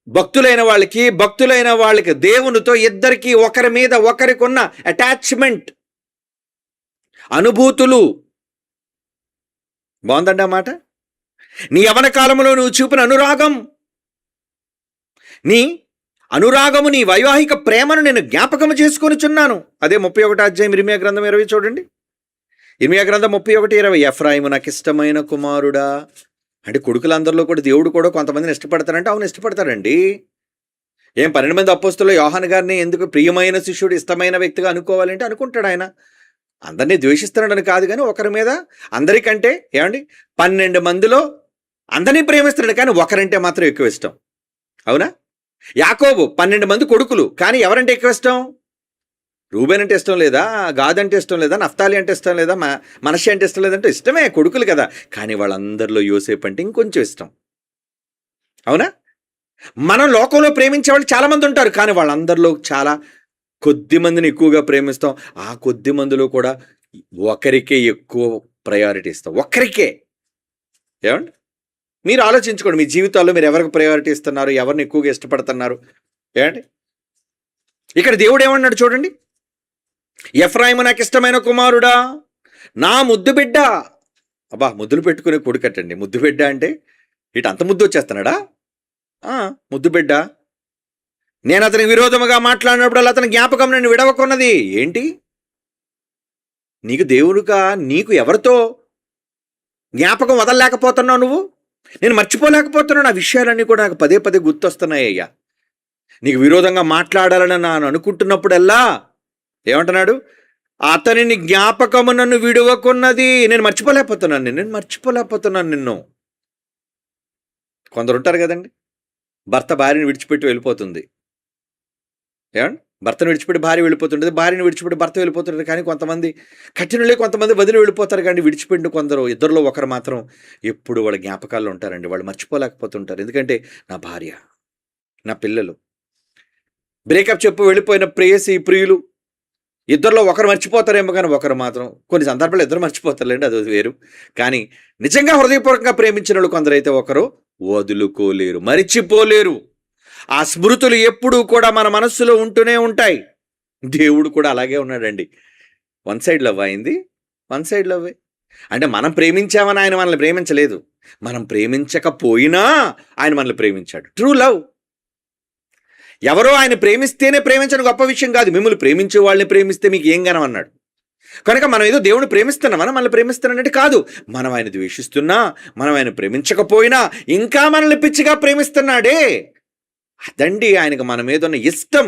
S1: భక్తులైన వాళ్ళకి దేవునితో ఇద్దరికి ఒకరి మీద ఒకరికి ఉన్న అటాచ్మెంట్, అనుభూతులు. బాగుందండి ఆ మాట. నీ యవన కాలంలో నువ్వు చూపిన అనురాగము నీ వైవాహిక ప్రేమను నేను జ్ఞాపకము చేసుకొనిచున్నాను. అదే 31 అధ్యాయం ఇర్మియా గ్రంథం 20 చూడండి. ఇర్మియా గ్రంథం 31:20. ఎఫ్రాయిము నాకు ఇష్టమైన కుమారుడా. అంటే కొడుకులందరిలో కూడా దేవుడు కూడా కొంతమందిని ఇష్టపడతారంటే అవును ఇష్టపడతారండి. 12 మంది అపోస్తలుల్లో యోహాను గారిని ఎందుకు ప్రియమైన శిష్యుడు, ఇష్టమైన వ్యక్తిగా అనుకోవాలంటే అనుకుంటాడు. ఆయన అందరినీ ద్వేషిస్తున్నాడని కాదు, కానీ ఒకరి మీద అందరికంటే 12 మందిలో అందరినీ ప్రేమిస్తున్నాడు, కానీ ఒకరంటే మాత్రం ఎక్కువ ఇష్టం. అవునా? యాకోబు 12 మంది కొడుకులు, కానీ ఎవరంటే ఎక్కువ ఇష్టం? రూబేన్ అంటే ఇష్టం లేదా? గాద్ అంటే ఇష్టం లేదా? నఫ్తాలి అంటే ఇష్టం లేదా? మనషే అంటే ఇష్టం లేదంటే ఇష్టమే, కొడుకులు కదా. కానీ వాళ్ళందరిలో యోసేపు అంటే ఇంకొంచెం ఇష్టం. అవునా? మనం లోకంలో ప్రేమించే వాళ్ళు చాలా మంది ఉంటారు, కానీ వాళ్ళందరిలో చాలా కొద్ది మందిని ఎక్కువగా ప్రేమిస్తాం. ఆ కొద్ది మందిలో కూడా ఒకరికే ఎక్కువ ప్రయారిటీ ఇస్తాం, ఒక్కరికే. ఏమండి, మీరు ఆలోచించుకోండి, మీ జీవితాల్లో మీరు ఎవరికి ప్రయారిటీ ఇస్తున్నారు, ఎవరిని ఎక్కువగా ఇష్టపడుతున్నారు? ఏమండి, ఇక్కడ దేవుడు ఏమన్నాడు చూడండి. ఎఫ్రాయిము నాకు ఇష్టమైన కుమారుడా, నా ముద్దు బిడ్డ. అబ్బా, ముద్దులు పెట్టుకునే కొడుకట్టండి ముద్దు బిడ్డ అంటే. ఇటు అంత ముద్దు వచ్చేస్తున్నాడా? ముద్దు బిడ్డ. నేను అతనికి విరోధముగా మాట్లాడినప్పుడు అతని జ్ఞాపకం నన్ను విడవకున్నది. ఏంటి, నీకు దేవుడుగా నీకు ఎవరితో జ్ఞాపకం వదలలేకపోతున్నావు? నువ్వు నేను మర్చిపోలేకపోతున్నాను. ఆ విషయాలన్నీ కూడా నాకు పదే పదే గుర్తొస్తున్నాయి. అయ్యా, నీకు విరోధంగా మాట్లాడాలని నేను అనుకుంటున్నప్పుడల్లా ఏమంటున్నాడు? అతనిని జ్ఞాపకము నన్ను విడవకున్నది. నేను మర్చిపోలేకపోతున్నాను నిన్ను. కొందరు ఉంటారు కదండి, భర్త భార్యను విడిచిపెట్టి వెళ్ళిపోతుంది. ఏమండి, భర్తను విడిచిపెట్టి భార్య వెళ్ళిపోతుంటుంది, భార్యను విడిచిపెట్టి భర్త వెళ్ళిపోతుంటుంది. కానీ కొంతమంది కఠినులే, కొంతమంది వదిలి వెళ్ళిపోతారు. కానీ విడిచిపెట్టి కొందరు, ఇద్దరిలో ఒకరు మాత్రం ఎప్పుడు వాళ్ళ జ్ఞాపకాల్లో ఉంటారండి. వాళ్ళు మర్చిపోలేకపోతుంటారు. ఎందుకంటే నా భార్య, నా పిల్లలు. బ్రేకప్ చెప్పు వెళ్ళిపోయిన ప్రియులు ఇద్దరిలో ఒకరు మర్చిపోతారేమో, కానీ ఒకరు మాత్రం, కొన్ని సందర్భాలు ఇద్దరు మర్చిపోతారులేండి, అది వేరు. కానీ నిజంగా హృదయపూర్వకంగా ప్రేమించిన వాళ్ళు కొందరైతే ఒకరు వదులుకోలేరు, మరిచిపోలేరు. ఆ స్మృతులు ఎప్పుడూ కూడా మన మనస్సులో ఉంటూనే ఉంటాయి. దేవుడు కూడా అలాగే ఉన్నాడండి. వన్ సైడ్ లవ్ అయింది, వన్ సైడ్ లవ్. అంటే మనం ప్రేమించామని ఆయన మనల్ని ప్రేమించలేదు, మనం ప్రేమించకపోయినా ఆయన మనల్ని ప్రేమించాడు. True love. ఎవరో ఆయన ప్రేమిస్తేనే ప్రేమించడం గొప్ప విషయం కాదు. మిమ్మల్ని ప్రేమించే వాళ్ళని ప్రేమిస్తే మీకు ఏం గనం అన్నాడు. కనుక మనం ఏదో దేవుని ప్రేమిస్తున్నామని మనల్ని ప్రేమిస్తున్నానంటే కాదు. మనం ఆయన ద్వేషిస్తున్నా, మనం ఆయన ప్రేమించకపోయినా ఇంకా మనల్ని పిచ్చిగా ప్రేమిస్తున్నాడే. అదండి ఆయనకు మన మీద ఉన్న ఇష్టం.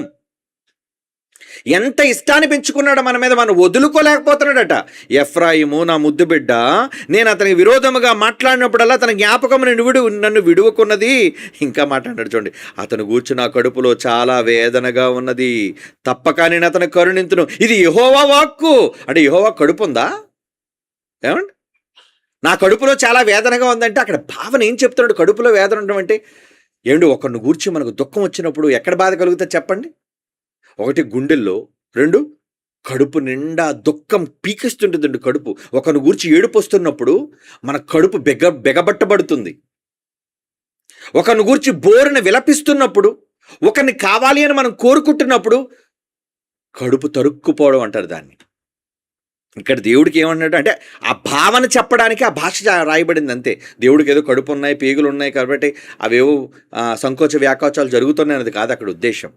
S1: ఎంత ఇష్టాన్ని పెంచుకున్నాడో మన మీద, మనం వదులుకోలేకపోతున్నాడట. ఎఫ్రాయిము నా ముద్దు బిడ్డ, నేను అతనికి విరోధముగా మాట్లాడినప్పుడల్లా తన జ్ఞాపకం నన్ను విడువకున్నది. ఇంకా మాట్లాడాడు చూడండి, అతను గూర్చి నా కడుపులో చాలా వేదనగా ఉన్నది, తప్పక నేను అతను కరుణింతును. ఇది యెహోవా వాక్కు. అంటే యెహోవా కడుపు ఉందా? ఏమండి, నా కడుపులో చాలా వేదనగా ఉందంటే అక్కడ భావన ఏం చెప్తున్నాడు? కడుపులో వేదన ఉండడం అంటే ఏమిటి? ఒకరిని గూర్చి మనకు దుఃఖం వచ్చినప్పుడు ఎక్కడ బాధ కలుగుతుంది చెప్పండి? ఒకటి గుండెల్లో, 2 కడుపు నిండా దుఃఖం పీకిస్తుంటుందండి కడుపు. ఒకరిని గూర్చి ఏడుపు వస్తున్నప్పుడు మన కడుపు బెగబట్టబడుతుంది. ఒకరిని గూర్చి బోరున విలపిస్తున్నప్పుడు, ఒకరిని కావాలి అని మనం కోరుకుంటున్నప్పుడు కడుపు తరుక్కుపోవడం అంటారు దాన్ని. ఇక్కడ దేవుడికి ఏమన్నాడు అంటే ఆ భావన చెప్పడానికి ఆ భాష రాయబడింది అంతే. దేవుడికి ఏదో కడుపు ఉన్నాయి, పేగులు ఉన్నాయి కాబట్టి అవేవో సంకోచ వ్యాకోచాలు జరుగుతున్నాయి అనేది కాదు అక్కడ ఉద్దేశం.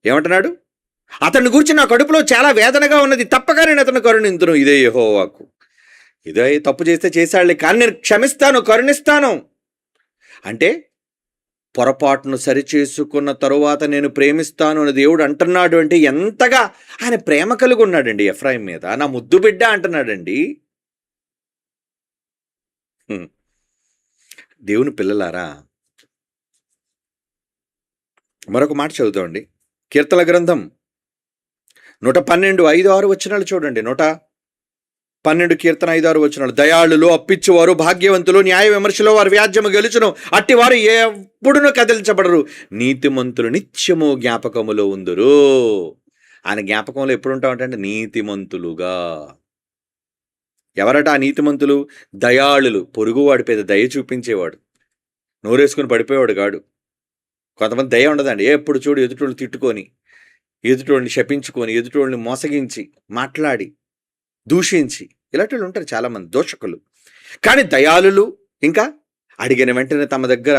S1: ఏమంటున్నాడు? అతని గురించి నా కడుపులో చాలా వేదనగా ఉన్నది, తప్పక నేను అతను కరుణింతును. ఇదే యెహోవాకు. ఇదే తప్పు చేస్తే చేశాడులే, కానీ నేను క్షమిస్తాను, కరుణిస్తాను. అంటే పొరపాటును సరిచేసుకున్న తరువాత నేను ప్రేమిస్తాను అని దేవుడు అంటున్నాడు. అంటే ఎంతగా ఆయన ప్రేమ కలిగి ఉన్నాడండి ఎఫ్రాయిం మీద. నా ముద్దు బిడ్డ అంటున్నాడండి. దేవుని పిల్లలారా, మరొక మాట చదువుతామండి. కీర్తన గ్రంథం 112, 5, 6 వచనాలు చూడండి. 112 కీర్తన 5, 6 వచనాలు. దయాళులు, అప్పిచ్చువారు, భాగ్యవంతులు, న్యాయ విమర్శలో వారి వ్యాజ్యము గెలుచును, అట్టివారు ఎప్పుడునూ కదిలించబడరు, నీతిమంతులు నిత్యము జ్ఞాపకములో ఉందురు. ఆయన జ్ఞాపకంలో ఎప్పుడు ఉంటామంటే నీతిమంతులుగా. ఎవరట ఆ నీతిమంతులు? దయాళులు. పొరుగువాడి మీద దయ చూపించేవాడు. నోరేసుకుని పడిపోయేవాడు కాడు. కొంతమంది దయ ఉండదండి. ఎప్పుడు చూడు ఎదుటోళ్ళు తిట్టుకొని, ఎదుటోళ్ళని శపించుకొని, ఎదుటోళ్ళని మోసగించి, మాట్లాడి, దూషించి, ఇలాంటి వాళ్ళు ఉంటారు చాలామంది దోషకులు. కానీ దయాళులు, ఇంకా అడిగిన వెంటనే తమ దగ్గర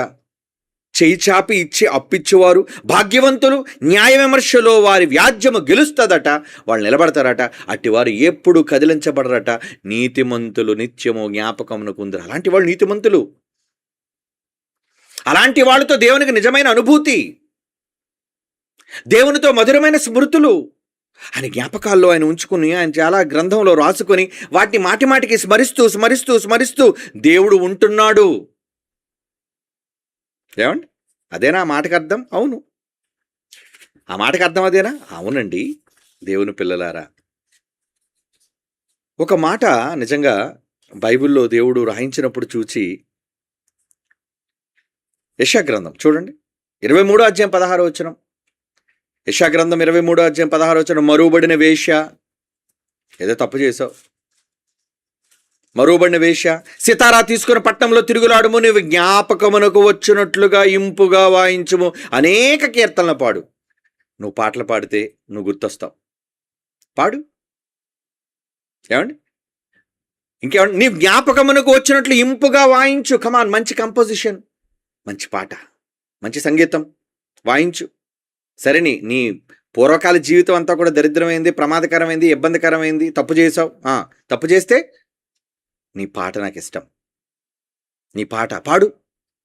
S1: చేయి చాపి ఇచ్చి అప్పిచ్చేవారు, భాగ్యవంతులు, న్యాయ విమర్శలో వారి వ్యాజ్యము గెలుస్తుందట, వాళ్ళు నిలబడతారట, అట్టివారు ఎప్పుడు కదిలించబడరట, నీతిమంతులు నిత్యము జ్ఞాపకమునకు ఉందరు. అలాంటి వాళ్ళు నీతిమంతులు. అలాంటి వాళ్ళతో దేవునికి నిజమైన అనుభూతి, దేవునితో మధురమైన స్మృతులు ఆయన జ్ఞాపకాల్లో ఆయన ఉంచుకుని, ఆయన చాలా గ్రంథంలో రాసుకొని వాటిని మాటి మాటికి స్మరిస్తూ స్మరిస్తూ స్మరిస్తూ దేవుడు ఉంటున్నాడు. ఏమండి, అదేనా ఆ మాటకు అర్థం? అవును, ఆ మాటకు అర్థం అదేనా? అవునండి. దేవుని పిల్లలారా, ఒక మాట నిజంగా బైబిల్లో దేవుడు రాయించినప్పుడు చూచి, యెషయా గ్రంథం చూడండి, 23వ అధ్యాయం 16వ వచనం. యెషయా గ్రంథం 23వ అధ్యాయం 16వ వచనం. మరువబడిన వేశ్య, ఏదో తప్పు చేసావు, మరువబడిన వేశ్య, సితారా తీసుకుని పట్టణంలో తిరుగులాడుము, నువ్వు జ్ఞాపకమునకు వచ్చినట్లుగా ఇంపుగా వాయించుము. అనేక కీర్తనలు పాడు. నువ్వు పాటలు పాడితే నువ్వు గుర్తొస్తావు. పాడు. ఏమండి, ఇంకేమండి, నీ జ్ఞాపకమునకు వచ్చినట్లు ఇంపుగా వాయించు. కమాన్, మంచి కంపోజిషన్, మంచి పాట, మంచి సంగీతం వాయించు. సరే, నీ పూర్వకాల జీవితం అంతా కూడా దరిద్రమైంది, ప్రమాదకరమైంది, ఇబ్బందికరమైంది, తప్పు చేసావు. తప్పు చేస్తే నీ పాట నాకు ఇష్టం, నీ పాట పాడు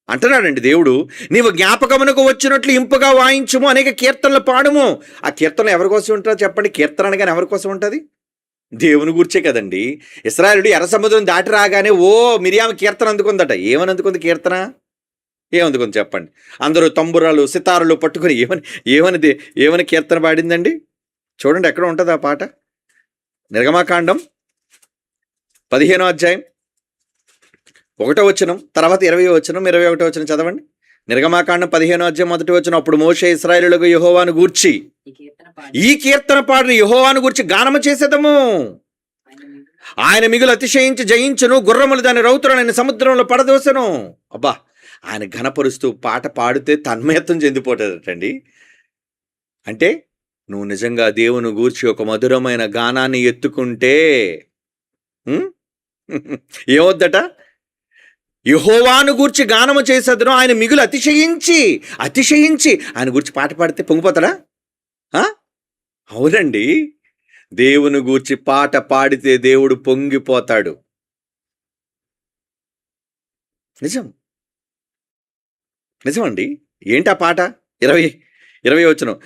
S1: అంటున్నాడండి దేవుడు. నీవు జ్ఞాపకమునకు వచ్చినట్లు ఇంపుగా వాయించుము, అనేక కీర్తనలు పాడుము. ఆ కీర్తనలు ఎవరి కోసం ఉంటుందో చెప్పండి? కీర్తన అనగానే ఎవరి కోసం ఉంటుంది? దేవుని గురించే కదండి. ఇశ్రాయేలుడు ఎర్ర సముద్రం దాటి రాగానే మిరియాము కీర్తన అందుకుందట. ఏమని అందుకుంది కీర్తన? ఏమందుకుంది చెప్పండి? అందరూ తంబురాలు సితారులు పట్టుకుని ఏమని కీర్తన పాడిందండి? చూడండి, ఎక్కడ ఉంటుంది ఆ పాట? నిర్గమాకాండం 15వ అధ్యాయం 1వ వచనం, తర్వాత 20వ వచనం, 21వ వచనం చదవండి. నిర్గమాకాండం 15వ అధ్యాయం 1వ వచనం. అప్పుడు మోషే ఇశ్రాయేలులకు యెహోవాను గూర్చి, ఈ కీర్తన పాడిన యెహోవాను గూర్చి గానము చేసేదము. ఆయన మిగులు అతిశయించి జయించును, గుర్రములు దాని రౌతులను ఆయన సముద్రంలో పడదోసెను. అబ్బా, ఆయన ఘనపరుస్తూ పాట పాడితే తన్మయత్వం చెందిపోతుందటండి. అంటే నువ్వు నిజంగా దేవుని గూర్చి ఒక మధురమైన గానాన్ని ఎత్తుకుంటే ఏమొద్దట? యెహోవాను గూర్చి గానము చేసేదను, ఆయన మిగులు అతిశయించి ఆయన గురించి పాట పాడితే పొంగిపోతాడా? అవునండి, దేవుని గూర్చి పాట పాడితే దేవుడు పొంగిపోతాడు. నిజమండి. ఏంటి ఆ పాట? 20 వచనం.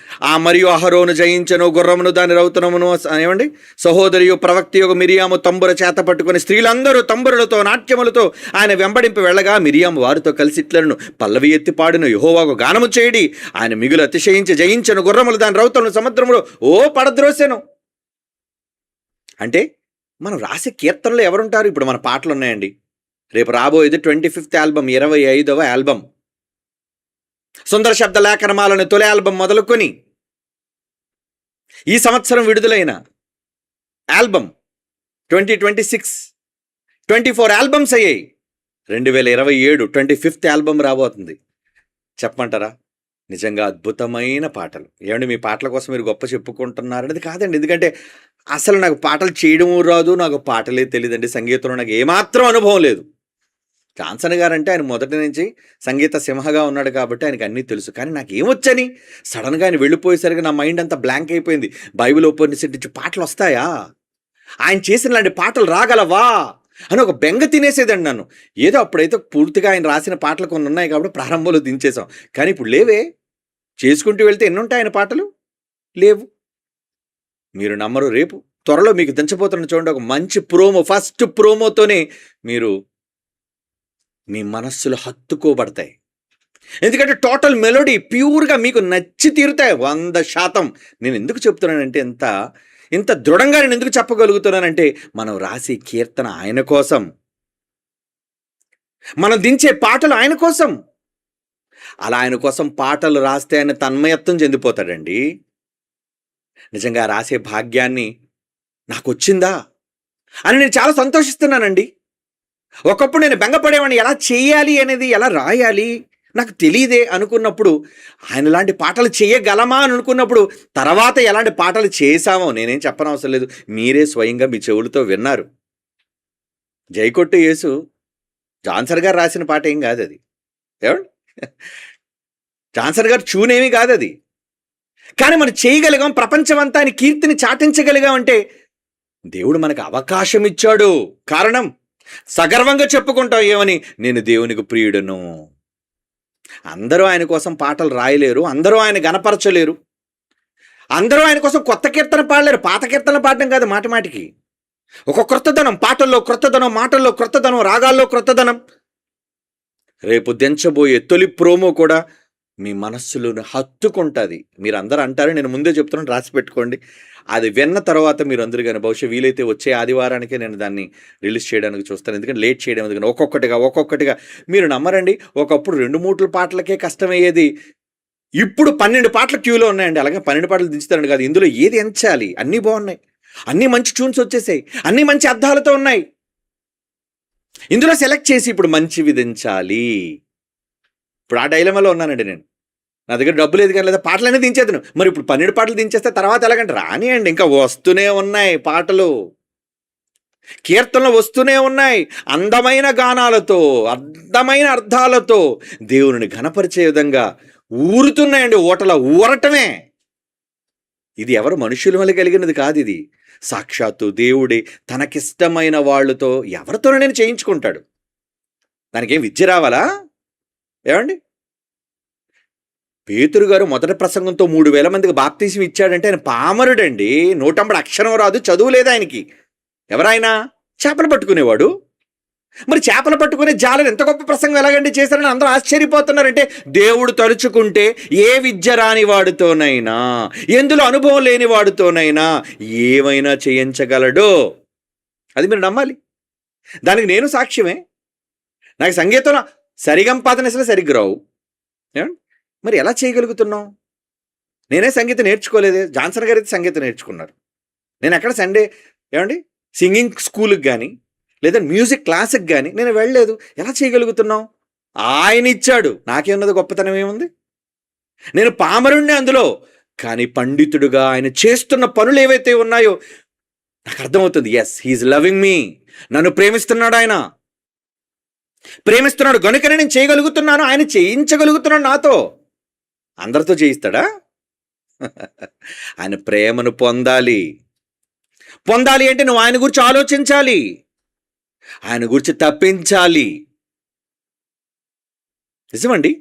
S1: మరియు అహరోను జయించను, గుర్రమును దాని రౌతునమును, ఏమండి, సహోదరియు ప్రవక్తయు మిరియాము తంబుర చేత పట్టుకుని స్త్రీలందరూ తంబురలతో నాట్యములతో ఆయన వెంబడింపు వెళ్ళగా, మిరియాము వారితో కలిసి ఇట్లను పల్లవి ఎత్తి పాడును, యెహోవాకు గానము చేయడి, ఆయన మిగులు అతిశయించి జయించను, గుర్రములు దాని రౌతులను సముద్రములో పడద్రోసెను. అంటే మనం రాసే కీర్తనలో ఎవరుంటారు? ఇప్పుడు మన పాటలు ఉన్నాయండి. రేపు రాబోయేది 25th ఆల్బమ్, 25వ ఆల్బమ్. సుందర శబ్ద లేఖనమాలని తొలి ఆల్బమ్ మొదలుకొని ఈ సంవత్సరం విడుదలైన ఆల్బమ్ 2026, 24 ఆల్బమ్స్ అయ్యాయి. 2027 25th ఆల్బమ్ రాబోతుంది. చెప్పమంటారా? నిజంగా అద్భుతమైన పాటలు. ఏమండి, మీ పాటల కోసం మీరు గొప్ప చెప్పుకుంటున్నారనేది కాదండి. ఎందుకంటే అసలు నాకు పాటలు చేయడము రాదు, నాకు పాటలే తెలియదండి. సంగీతంలో నాకు ఏమాత్రం అనుభవం లేదు. జాన్సన్ గారంటే ఆయన మొదటి నుంచి సంగీత సింహగా ఉన్నాడు కాబట్టి ఆయనకి అన్నీ తెలుసు. కానీ నాకు ఏమొచ్చని సడన్గా ఆయన వెళ్ళిపోయేసరికి నా మైండ్ అంతా బ్లాంక్ అయిపోయింది. బైబిల్ ఓపెన్ చేసి పాటలు వస్తాయా, ఆయన చేసిన లాంటి పాటలు రాగలవా అని ఒక బెంగ తినేసేదండి నన్ను. ఏదో అప్పుడైతే పూర్తిగా ఆయన రాసిన పాటలు కొన్ని ఉన్నాయి కాబట్టి ప్రారంభంలో దించేసాం. కానీ ఇప్పుడు లేవే. చేసుకుంటూ వెళ్తే ఎన్ని ఉంటాయి ఆయన పాటలు? లేవు. మీరు నమ్మరు, రేపు త్వరలో మీకు దించబోతున్న చూడండి ఒక మంచి ప్రోమో. ఫస్ట్ ప్రోమోతోనే మీరు మీ మనస్సులు హత్తుకోబడతాయి. ఎందుకంటే టోటల్ మెలోడీ ప్యూర్గా మీకు నచ్చి తీరుతాయి 100%. నేను ఎందుకు చెప్తున్నానంటే ఇంత దృఢంగా నేను ఎందుకు చెప్పగలుగుతున్నానంటే మనం రాసే కీర్తన ఆయన కోసం, మనం దించే పాటలు ఆయన కోసం. అలా ఆయన కోసం పాటలు రాస్తే ఆయన తన్మయత్వం చెందిపోతాడండి. నిజంగా రాసే భాగ్యాన్ని నాకు వచ్చిందా, అని నేను చాలా సంతోషిస్తున్నానండి. ఒకప్పుడు నేను బెంగపడేవాడిని, ఎలా చేయాలి అనేది, ఎలా రాయాలి నాకు తెలీదే అనుకున్నప్పుడు, ఆయన లాంటి పాటలు చేయగలమా అని అనుకున్నప్పుడు, తర్వాత ఎలాంటి పాటలు చేశామో నేనేం చెప్పనవసరం లేదు. మీరే స్వయంగా మీ చెవులతో విన్నారు. జైకొట్టు యేసు జాన్సన్ గారు రాసిన పాట ఏం కాదు అది. ఏమండి? జాన్సన్ గారు చూనేమి కాదు అది. కానీ మనం చేయగలిగాం, ప్రపంచమంతా ఆయన కీర్తిని చాటించగలిగాం అంటే దేవుడు మనకు అవకాశం ఇచ్చాడు. కారణం సగర్వంగా చెప్పుకుంటాం ఏమని, నేను దేవునికి ప్రియుడను. అందరూ ఆయన కోసం పాటలు రాయలేరు, అందరూ ఆయన గణపరచలేరు, అందరూ ఆయన కోసం కొత్త కీర్తన పాడలేరు. పాత కీర్తన పాడడం కాదు, మాటికి ఒక క్రొత్తదనం, పాటల్లో క్రొత్తదనం, మాటల్లో క్రొత్తదనం, రాగాల్లో క్రొత్తదనం. రేపు దించబోయే తొలి ప్రోమో కూడా మీ మనస్సులోని హత్తుకుంటుంది. మీరు అందరూ అంటారు, నేను ముందే చెప్తున్నాను, రాసి పెట్టుకోండి. అది విన్న తర్వాత మీరు అందరూ కానీ బహుశా వీలైతే వచ్చే ఆదివారానికే నేను దాన్ని రిలీజ్ చేయడానికి చూస్తాను. ఎందుకంటే లేట్ చేయడం ఎందుకంటే ఒక్కొక్కటిగా మీరు నమ్మరండి. ఒకప్పుడు 2-3 పాటలకే కష్టమయ్యేది, ఇప్పుడు 12 పాటలు క్యూలో ఉన్నాయండి. అలాగే 12 పాటలు దించుతారండి కాదు, ఇందులో ఏది ఎంచాలి, అన్నీ బాగున్నాయి, అన్నీ మంచి ట్యూన్స్ వచ్చేసాయి, అన్నీ మంచి అర్థాలతో ఉన్నాయి. ఇందులో సెలెక్ట్ చేసి ఇప్పుడు మంచివి దించాలి. ఇప్పుడు ఆ డైలమాలో ఉన్నానండి నేను. నా దగ్గర డబ్బు లేదు కానీ, లేదా పాటలన్నీ దించేద్దాను. మరి ఇప్పుడు 12 పాటలు దించేస్తే తర్వాత ఎలాగంటే రానియండి, ఇంకా వస్తూనే ఉన్నాయి పాటలు, కీర్తనలు వస్తూనే ఉన్నాయి. అందమైన గానాలతో, అందమైన అర్థాలతో దేవుని ఘనపరిచే విధంగా ఊరుతున్నాయండి. ఓటల ఊరటమే. ఇది ఎవరు మనుషుల వల్ల కలిగినది కాదు, ఇది సాక్షాత్తు దేవుడే తనకిష్టమైన వాళ్ళతో ఎవరితోనో నేను చేయించుకుంటాడు. దానికేం విద్య రావాలా? ఏమండి? పేతురు గారు మొదటి ప్రసంగంతో 3000 మందికి బాప్తీసం ఇచ్చాడంటే ఆయన పామరుడండి. 150 అక్షరం రాదు, చదువు లేదు ఆయనకి. ఎవరైనా చేపలు పట్టుకునేవాడు. మరి చేపలు పట్టుకునే జాలను ఎంత గొప్ప ప్రసంగం ఎలాగండి చేశారని అందరూ ఆశ్చర్యపోతున్నారంటే, దేవుడు తలుచుకుంటే ఏ విద్య రాని వాడితోనైనా, ఎందులో అనుభవం లేని వాడితోనైనా ఏమైనా చేయించగలడు. అది మీరు నమ్మాలి. దానికి నేను సాక్ష్యమే. నాకు సంగీతంలో సరిగంపాదనసలు సరిగ్గా రావు. ఏమండి? మరి ఎలా చేయగలుగుతున్నావు? నేనే సంగీతం నేర్చుకోలేదే. జాన్సన్ గారు అయితే సంగీతం నేర్చుకున్నారు. నేను ఎక్కడ సండే ఏమండి సింగింగ్ స్కూల్కి కానీ లేదా మ్యూజిక్ క్లాస్కి కానీ నేను వెళ్ళలేదు. ఎలా చేయగలుగుతున్నావు? ఆయన ఇచ్చాడు. నాకేమున్నది, గొప్పతనం ఏముంది? నేను పామరుణ్ణి అందులో, కానీ పండితుడుగా ఆయన చేస్తున్న పనులు ఏవైతే ఉన్నాయో నాకు అర్థమవుతుంది. Yes, he's loving me. నన్ను ప్రేమిస్తున్నాడు ఆయన. ప్రేమిస్తున్నాడు గనుకనే నేను చేయగలుగుతున్నాను. ఆయన చేయించగలుగుతున్నాడు నాతో. అందరితో చేయిస్తాడా? ఆయన ప్రేమను పొందాలి. పొందాలి అంటే నువ్వు ఆయన గురించి ఆలోచించాలి, ఆయన గురించి తప్పించాలి. నిజమండి.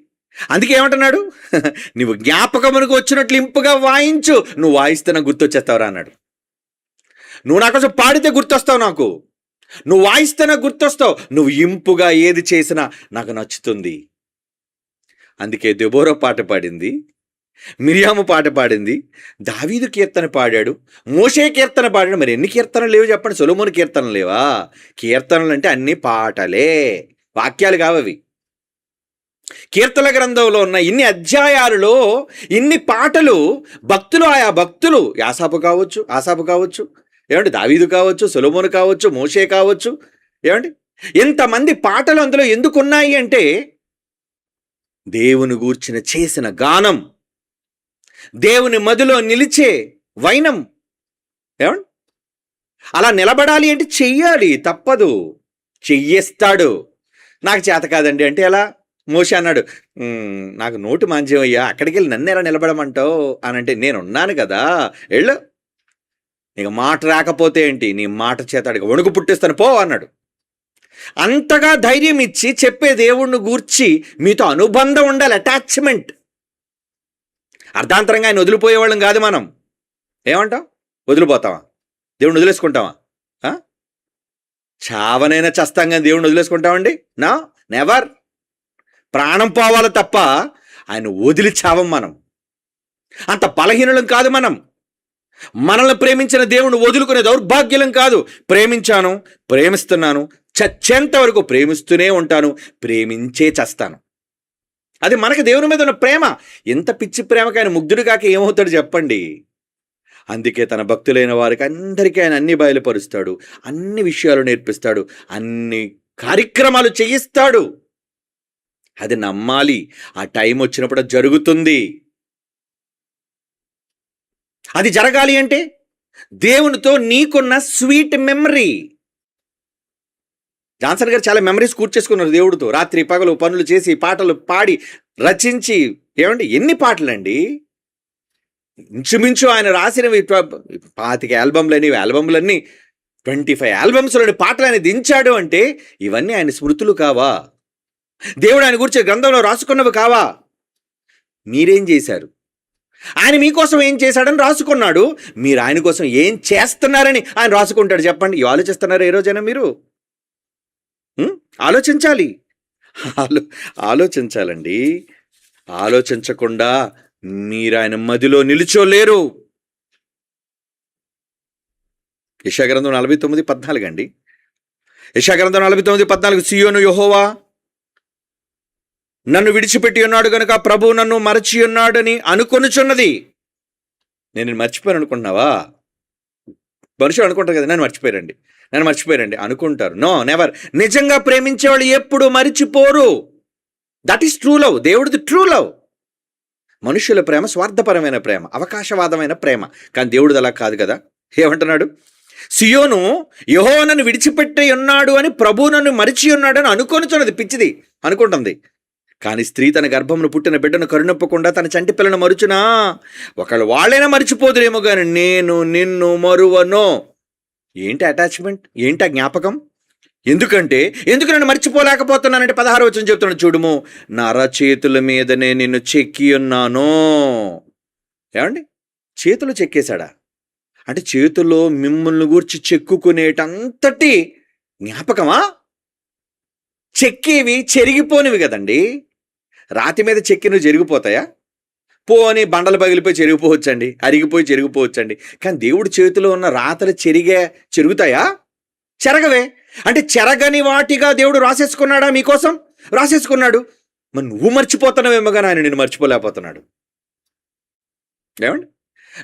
S1: అందుకే ఏమంటున్నాడు? నువ్వు జ్ఞాపకమునకు వచ్చినట్లు ఇంపుగా వాయించు. నువ్వు వాయిస్తే నాకు గుర్తొచ్చేస్తావురా అన్నాడు. నువ్వు నా కోసం పాడితే గుర్తొస్తావు నాకు, నువ్వు వాయిస్తే నాకు గుర్తొస్తావు, నువ్వు ఇంపుగా ఏది చేసినా నాకు నచ్చుతుంది. అందుకే దెబోరా పాట పాడింది, మిరియాము పాట పాడింది, దావీదు కీర్తన పాడాడు, మోషే కీర్తన పాడాడు. మరి ఎన్ని కీర్తనలు లేవు చెప్పండి? సొలొమోను కీర్తనలు లేవా? కీర్తనలు అంటే అన్ని పాటలే, వాక్యాలు కావవి. కీర్తన గ్రంథంలో ఉన్న ఇన్ని అధ్యాయాలలో ఇన్ని పాటలు భక్తులు, ఆయా భక్తులు, ఆసాపు కావచ్చు, ఏమండి, దావీదు కావచ్చు, సొలొమోను కావచ్చు, మోషే కావచ్చు, ఏమండి, ఇంతమంది పాటలు అందులో ఎందుకున్నాయి అంటే దేవుని గూర్చిన చేసిన గానం, దేవుని మదిలో నిలిచే వైనం. ఏమండి? అలా నిలబడాలి అంటే చెయ్యాలి, తప్పదు. చెయ్యేస్తాడు. నాకు చేత కాదండి అంటే ఎలా? మోషే అన్నాడు, నాకు నోటు మాంజ్యమయ్యా, అక్కడికి వెళ్ళి నన్ను ఎలా నిలబడమంటావు అని అంటే, నేనున్నాను కదా, వెళ్ళు. నీకు మాట రాకపోతే ఏంటి, నీ మాట చేత అడిగి వణుకు పుట్టిస్తాను పో అన్నాడు. అంతగా ధైర్యం ఇచ్చి చెప్పే దేవుణ్ణి గూర్చి మీతో అనుబంధం ఉండాలి, అటాచ్మెంట్. అర్ధాంతరంగా ఆయన వదిలిపోయేవాళ్ళం కాదు మనం. ఏమంటాం? వదిలిపోతావా? దేవుణ్ణి వదిలేసుకుంటావా? చావనైనా చస్తాం కానీ దేవుణ్ణి వదిలేసుకుంటామండి? నా నెవర్. ప్రాణం పోవాలి తప్ప ఆయన వదిలి చావం మనం. అంత బలహీనులం కాదు మనం. మనల్ని ప్రేమించిన దేవుణ్ణి వదులుకునే దౌర్భాగ్యులం కాదు. ప్రేమించాను, ప్రేమిస్తున్నాను, చచ్చేంత వరకు ప్రేమిస్తూనే ఉంటాను, ప్రేమించే చస్తాను. అది మనకి దేవుని మీద ఉన్న ప్రేమ. ఎంత పిచ్చి ప్రేమకి ఆయన ముగ్ధుడు కాక ఏమవుతాడు చెప్పండి? అందుకే తన భక్తులైన వారికి అందరికీ ఆయన అన్ని బయలుపరుస్తాడు, అన్ని విషయాలు నేర్పిస్తాడు, అన్ని కార్యక్రమాలు చేయిస్తాడు. అది నమ్మాలి. ఆ టైం వచ్చినప్పుడు అది జరుగుతుంది. అది జరగాలి అంటే దేవునితో నీకున్న స్వీట్ మెమరీ. జాన్సన్ గారు చాలా మెమరీస్ కూర్చేసుకున్నారు దేవుడితో. రాత్రి పగలు పనులు చేసి, పాటలు పాడి, రచించి, ఎన్ని పాటలండి. ఇంచుమించు ఆయన రాసినవి 25 ఆల్బమ్లన్నీ 25 ఆల్బమ్స్లోని పాటలు ఆయన దించాడు అంటే ఇవన్నీ ఆయన స్మృతులు కావా? దేవుడు ఆయన గురించి గ్రంథంలో రాసుకున్నవి కావా? మీరేం చేశారు? ఆయన మీకోసం ఏం చేశాడని రాసుకున్నాడు. మీరు ఆయన కోసం ఏం చేస్తున్నారని ఆయన రాసుకుంటాడు. చెప్పండి, ఆలోచిస్తున్నారా ఏ రోజైనా మీరు? ఆలోచించాలి. ఆలోచించాలండి. ఆలోచించకుండా మీరు ఆయన మదిలో నిలుచోలేరు. యెషయా గ్రంథం 49:14 అండి. యెషయా గ్రంథం 49:14 సీయోను యెహోవా నన్ను విడిచిపెట్టి ఉన్నాడు గనుక ప్రభువు నన్ను మరచి ఉన్నాడని అనుకొనుచున్నది. నేను మర్చిపోయాను అనుకుంటున్నావా? మనుషులు అనుకుంటారు కదా, నన్ను మర్చిపోయారండి అనుకుంటారు. No, never. నిజంగా ప్రేమించేవాళ్ళు ఎప్పుడు మరిచిపోరు. That is true love. దేవుడిది ట్రూ లవ్. మనుషుల ప్రేమ స్వార్థపరమైన ప్రేమ, అవకాశవాదమైన ప్రేమ. కానీ దేవుడిది అలా కాదు కదా. ఏమంటున్నాడు? సియోను యెహోవా నన్ను విడిచిపెట్టి ఉన్నాడు అని, ప్రభువు నన్ను మరిచి ఉన్నాడు అని అనుకొనుచున్నది. పిచ్చిది అనుకుంటుంది. కానీ స్త్రీ తన గర్భమును పుట్టిన బిడ్డను కరుణింపకుండా తన చంటి పిల్లను మరుచునా? ఒకళ్ళు వాళ్ళైనా మరిచిపోదురేమో కానీ నేను నిన్ను మరువను. ఏంటి అటాచ్మెంట్? ఏంటి ఆ జ్ఞాపకం? ఎందుకు నన్ను మర్చిపోలేకపోతున్నానంటే 16వ వచనం చెప్తున్నాడు చూడుము, నా అరచేతుల మీదనే నిన్ను చెక్కి ఉన్నాను. చేతులు చెక్కేశాడా? అంటే చేతుల్లో మిమ్మల్ని గూర్చి చెక్కుకునేటంతటి జ్ఞాపకమా? చెక్కేవి చెరిగిపోనివి కదండి. రాతి మీద చెక్కినవి జరిగిపోతాయా? పోని బండలు పగిలిపోయి చెరిగిపోవచ్చండి, అరిగిపోయి చెరిగిపోవచ్చండి. కానీ దేవుడి చేతిలో ఉన్న రాతలు చెరుగుతాయా? చెరగవే. అంటే చెరగని వాటిగా దేవుడు రాసేసుకున్నాడా? మీకోసం రాసేసుకున్నాడు. మరి నువ్వు మర్చిపోతున్నావేమో కానీ ఆయన నిన్ను మర్చిపోలేకపోతున్నాడు.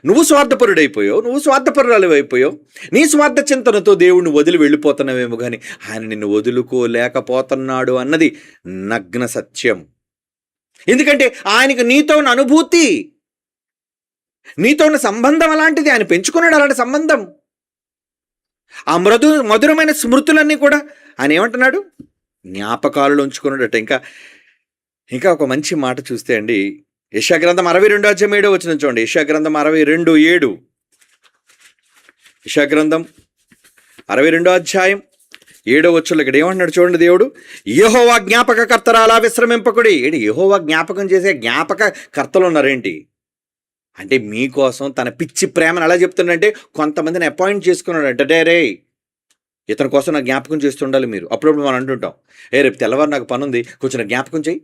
S1: నువ్వు స్వార్థపరుడైపోయావు, నువ్వు స్వార్థపరురాలు అయిపోయావు. నీ స్వార్థ చింతనతో దేవుడిని వదిలి వెళ్ళిపోతున్నావేమో కానీ ఆయన నిన్ను వదులుకోలేకపోతున్నాడు అన్నది నగ్న సత్యం. ఎందుకంటే ఆయనకు నీతో ఉన్న అనుభూతి, నీతో ఉన్న సంబంధం అలాంటిది. ఆయన పెంచుకున్నాడు అలాంటి సంబంధం. ఆ మధురమైన స్మృతులన్నీ కూడా ఆయన ఏమంటున్నాడు? జ్ఞాపకాలలో ఉంచుకున్నాడట. ఇంకా ఒక మంచి మాట చూస్తే అండి, యెషయా గ్రంథం 62:7 చూడండి. యెషయా గ్రంథం 62:7. యెషయా గ్రంథం 62:7 ఇక్కడ ఏమంటున్నాడు చూడండి దేవుడు, యెహోవా జ్ఞాపక కర్తరాలా విశ్రమింపకుడి. యెహోవా జ్ఞాపకం చేసే జ్ఞాపక కర్తలు ఉన్నారేంటి అంటే మీకోసం తన పిచ్చి ప్రేమను ఎలా చెప్తుండంటే కొంతమందిని అపాయింట్ చేసుకున్నాడు అంటే, రే ఇతని కోసం నాకు జ్ఞాపకం చేస్తుండాలి మీరు. అప్పుడప్పుడు మనం అంటుంటాం, రేపు తెల్లవారు నాకు పని ఉంది, కొంచెం జ్ఞాపకం చేయి.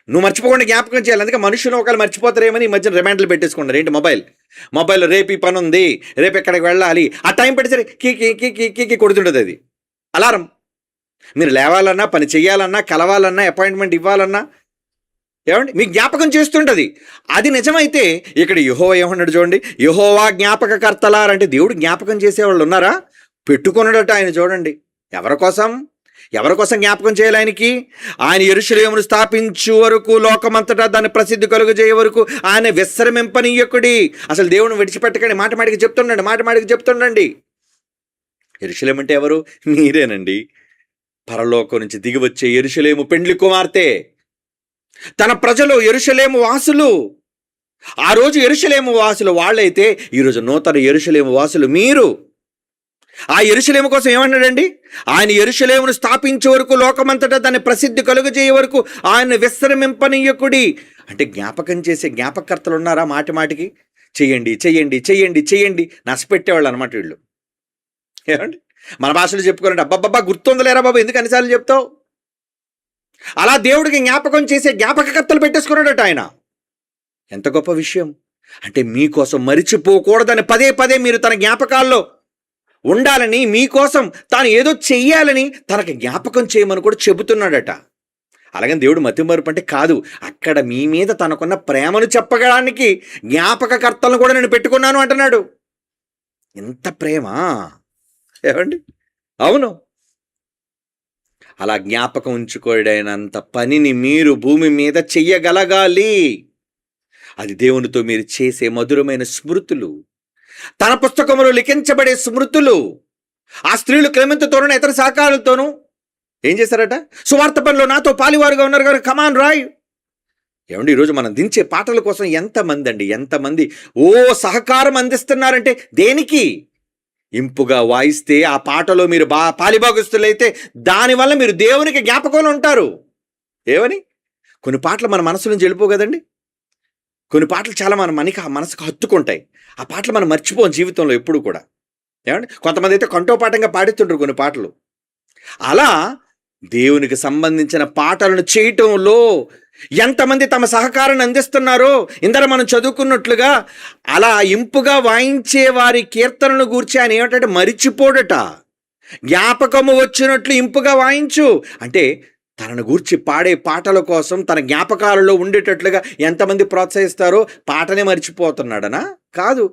S1: నువ్వు మర్చిపోకుండా జ్ఞాపకం చేయాలి. అందుకే మనుషులు ఒకళ్ళు మర్చిపోతారేమని ఈ మధ్యన రిమైండర్లు పెట్టేసుకున్నారు. ఏంటి? మొబైల్ రేపు ఈ పని ఉంది, రేపు ఎక్కడికి వెళ్ళాలి, ఆ టైం పెట్టేసరి కీ కొడుతుంటుంది అది అలారం. మీరు లేవాలన్నా, పని చేయాలన్నా, కలవాలన్నా, అపాయింట్మెంట్ ఇవ్వాలన్నా మీకు జ్ఞాపకం చేస్తుంటుంది. అది నిజమైతే ఇక్కడ యెహోవా ఏమన్నాడు చూడండి, యెహోవా జ్ఞాపక కర్తలారంటే దేవుడు జ్ఞాపకం చేసేవాళ్ళు ఉన్నారా? పెట్టుకున్నాడట ఆయన. చూడండి ఎవరి కోసం జ్ఞాపకం చేయాలి ఆయనకి? ఆయన యెరూషలేమును స్థాపించు వరకు, లోకమంతటా దాన్ని ప్రసిద్ధి కలుగజేయ వరకు ఆయన విశ్రమింపనీయకుడి. అసలు దేవుని విడిచిపెట్టకండి. మాటికి చెప్తుండండి. యెరూషలేము అంటే ఎవరు? మీరేనండి. పరలోకం నుంచి దిగి వచ్చే యెరూషలేము పెండ్లి కుమార్తె. తన ప్రజలు యెరూషలేము వాసులు. ఆ రోజు యెరూషలేము వాసులు వాళ్ళైతే ఈరోజు నూతన యెరూషలేము వాసులు మీరు. ఆ యెరూషలేము కోసం ఏమన్నాడండి? ఆయన యెరూషలేమును స్థాపించే వరకు, లోకమంతటా దాన్ని ప్రసిద్ధి కలుగజేయ వరకు ఆయన విశ్రమింపనీయకుడి. అంటే జ్ఞాపకం చేసే జ్ఞాపకర్తలు ఉన్నారా? మాటికి చెయ్యండి నష్టపెట్టేవాళ్ళు అనమాట వీళ్ళు. మన భాషలో చెప్పుకోవాలంటే అబ్బబ్బబ్బా గుర్తుందలేరా బాబు, ఎందుకు అన్నిసార్లు చెప్తావు? అలా దేవుడికి జ్ఞాపకం చేసే జ్ఞాపకకర్తలు పెట్టేసుకున్నాడట ఆయన. ఎంత గొప్ప విషయం అంటే మీకోసం మరిచిపోకూడదని పదే మీరు తన జ్ఞాపకాల్లో ఉండాలని, మీకోసం తాను ఏదో చెయ్యాలని తనకి జ్ఞాపకం చేయమని కూడా చెబుతున్నాడట. అలాగని దేవుడు మతిమరుపు అంటే కాదు. అక్కడ మీ మీద తనకున్న ప్రేమను చెప్పడానికి జ్ఞాపకకర్తలను కూడా నేను పెట్టుకున్నాను అంటున్నాడు. ఎంత ప్రేమ! ఏవండి? అవును. అలా జ్ఞాపకం ఉంచుకోడైనంత పనిని మీరు భూమి మీద చెయ్యగలగాలి. అది దేవునితో మీరు చేసే మధురమైన స్మృతులు, తన పుస్తకంలో లిఖించబడే స్మృతులు. ఆ స్త్రీలు క్లెమెంతుతోనూ ఇతర సహకారులతోనూ ఏం చేశారట? సువార్త పనిలో నాతో పాలివారుగా ఉన్నారు కదా, కమాన్ రాయ్. ఏమండి, ఈరోజు మనం దించే పాటల కోసం ఎంతమంది సహకారం అందిస్తున్నారంటే దేనికి? ఇంపుగా వాయిస్తే ఆ పాటలో మీరు పాలిభాగస్తులైతే దానివల్ల మీరు దేవునికి జ్ఞాపకంలో ఉంటారు. ఏమని? కొన్ని పాటలు మన మనసు నుంచి వెళ్ళిపో కదండి. కొన్ని పాటలు చాలా మనసుకు హత్తుకుంటాయి. ఆ పాటలు మనం మర్చిపోం జీవితంలో ఎప్పుడు కూడా. ఏమండి? కొంతమంది అయితే కంఠోపాఠంగా పాడుతుంటారు కొన్ని పాటలు. అలా దేవునికి సంబంధించిన పాటలను చేయటంలో ఎంతమంది తమ సహకారాన్ని అందిస్తున్నారో ఇందర మనం చదువుకున్నట్లుగా అలా ఇంపుగా వాయించే వారి కీర్తనను గూర్చి ఆయన ఏమిటంటే మరిచిపోడట. జ్ఞాపకము వచ్చినట్లు ఇంపుగా వాయించు అంటే తనను గూర్చి పాడే పాటల కోసం తన జ్ఞాపకాలలో ఉండేటట్లుగా ఎంతమంది ప్రోత్సహిస్తారో పాటనే మర్చిపోతున్నాడనా? కాదు,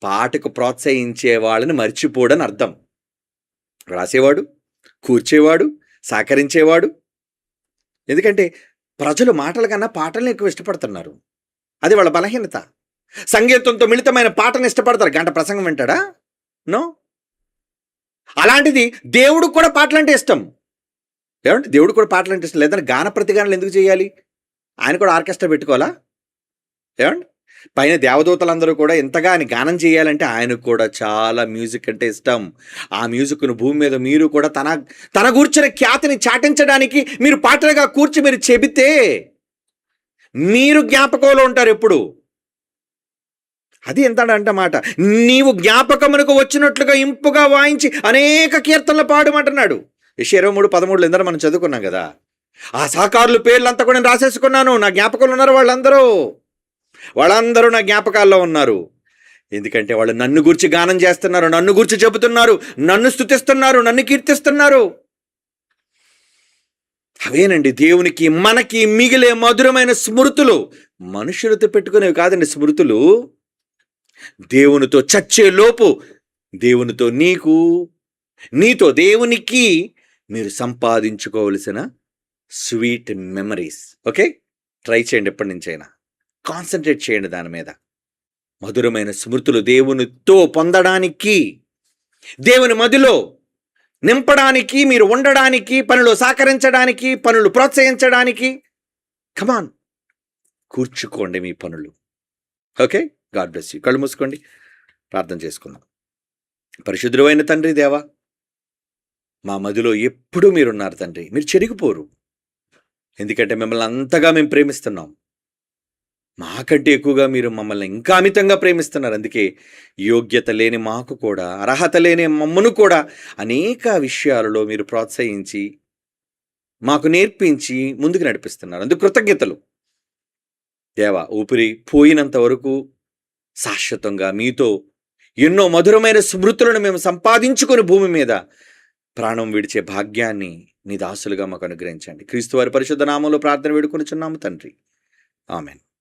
S1: పాటకు ప్రోత్సహించే వాళ్ళని మర్చిపోడని అర్థం. రాసేవాడు, కూర్చేవాడు, సహకరించేవాడు. ఎందుకంటే ప్రజలు మాటల కన్నా పాటలను ఎక్కువ ఇష్టపడుతున్నారు. అది వాళ్ళ బలహీనత. సంగీతంతో మిళితమైన పాటను ఇష్టపడతారు. గంట ప్రసంగం వింటాడా? నో. అలాంటిది దేవుడు కూడా పాటలంటే ఇష్టం. ఏమంటే దేవుడు కూడా పాటలంటే ఇష్టం. లేదంటే గాన ప్రతిగానాలు ఎందుకు చేయాలి? ఆయన కూడా ఆర్కెస్ట్రా పెట్టుకోవాలా? ఏమండి? పైన దేవదూతలందరూ కూడా ఎంతగా ఆయన గానం చేయాలంటే ఆయనకు కూడా చాలా మ్యూజిక్ అంటే ఇష్టం. ఆ మ్యూజిక్ను భూమి మీద మీరు కూడా తన గూర్చిన ఖ్యాతిని చాటించడానికి మీరు పాటలుగా కూర్చి మీరు చెబితే మీరు జ్ఞాపకంలో ఉంటారు ఎప్పుడు. అది ఎంత మాట, నీవు జ్ఞాపకమునకు వచ్చినట్లుగా ఇంపుగా వాయించి అనేక కీర్తనలు పాడమంటున్నాడు. యెషయా 23:13 ఇందరూ మనం చదువుకున్నాం కదా. ఆ సహకారుల పేర్లంతా కూడా నేను రాసేసుకున్నాను. నా జ్ఞాపకంలో ఉన్నారు వాళ్ళందరూ నా జ్ఞాపకాల్లో ఉన్నారు. ఎందుకంటే వాళ్ళు నన్ను గురించి గానం చేస్తున్నారు, నన్ను గురించి చెబుతున్నారు, నన్ను స్తుతిస్తున్నారు, నన్ను కీర్తిస్తున్నారు. అవేనండి దేవునికి మనకి మిగిలే మధురమైన స్మృతులు. మనుషులతో పెట్టుకునేవి కాదండి స్మృతులు. దేవునితో చచ్చే లోపు దేవునితో నీతో దేవునికి మీరు సంపాదించుకోవలసిన స్వీట్ మెమరీస్. ఓకే, ట్రై చేయండి. ఎప్పటి నుంచైనా కాన్సన్ట్రేట్ చేయండి దాని మీద. మధురమైన స్మృతులు దేవునితో పొందడానికి, దేవుని మదిలో నింపడానికి, మీరు ఉండడానికి, పనులు సహకరించడానికి, పనులు ప్రోత్సహించడానికి. కమాన్, కూర్చుకోండి మీ పనులు. Okay, God bless you. కళ్ళు మూసుకోండి, ప్రార్థన చేసుకుందాం. పరిశుద్ధుడైన తండ్రి దేవా, మా మదిలో ఎప్పుడూ మీరున్నారు తండ్రి. మీరు చెరిగిపోరు. ఎందుకంటే మిమ్మల్ని అంతగా మేము ప్రేమిస్తున్నాం. మాకంటే ఎక్కువగా మీరు మమ్మల్ని ఇంకా అమితంగా ప్రేమిస్తున్నారు. అందుకే యోగ్యత లేని మాకు కూడా, అర్హత లేని మమ్మను కూడా అనేక విషయాలలో మీరు ప్రోత్సహించి మాకు నేర్పించి ముందుకు నడిపిస్తున్నారు. అందుకు కృతజ్ఞతలు దేవా. ఊపిరి పోయినంత వరకు శాశ్వతంగా మీతో ఎన్నో మధురమైన స్మృతులను మేము సంపాదించుకొని భూమి మీద ప్రాణం విడిచే భాగ్యాన్ని నీ దాసులుగా మాకు అనుగ్రహించండి. క్రీస్తు వారి పరిశుద్ధ నామంలో ప్రార్థన వేడుకొనుచున్నాము తండ్రి. ఆమెన్.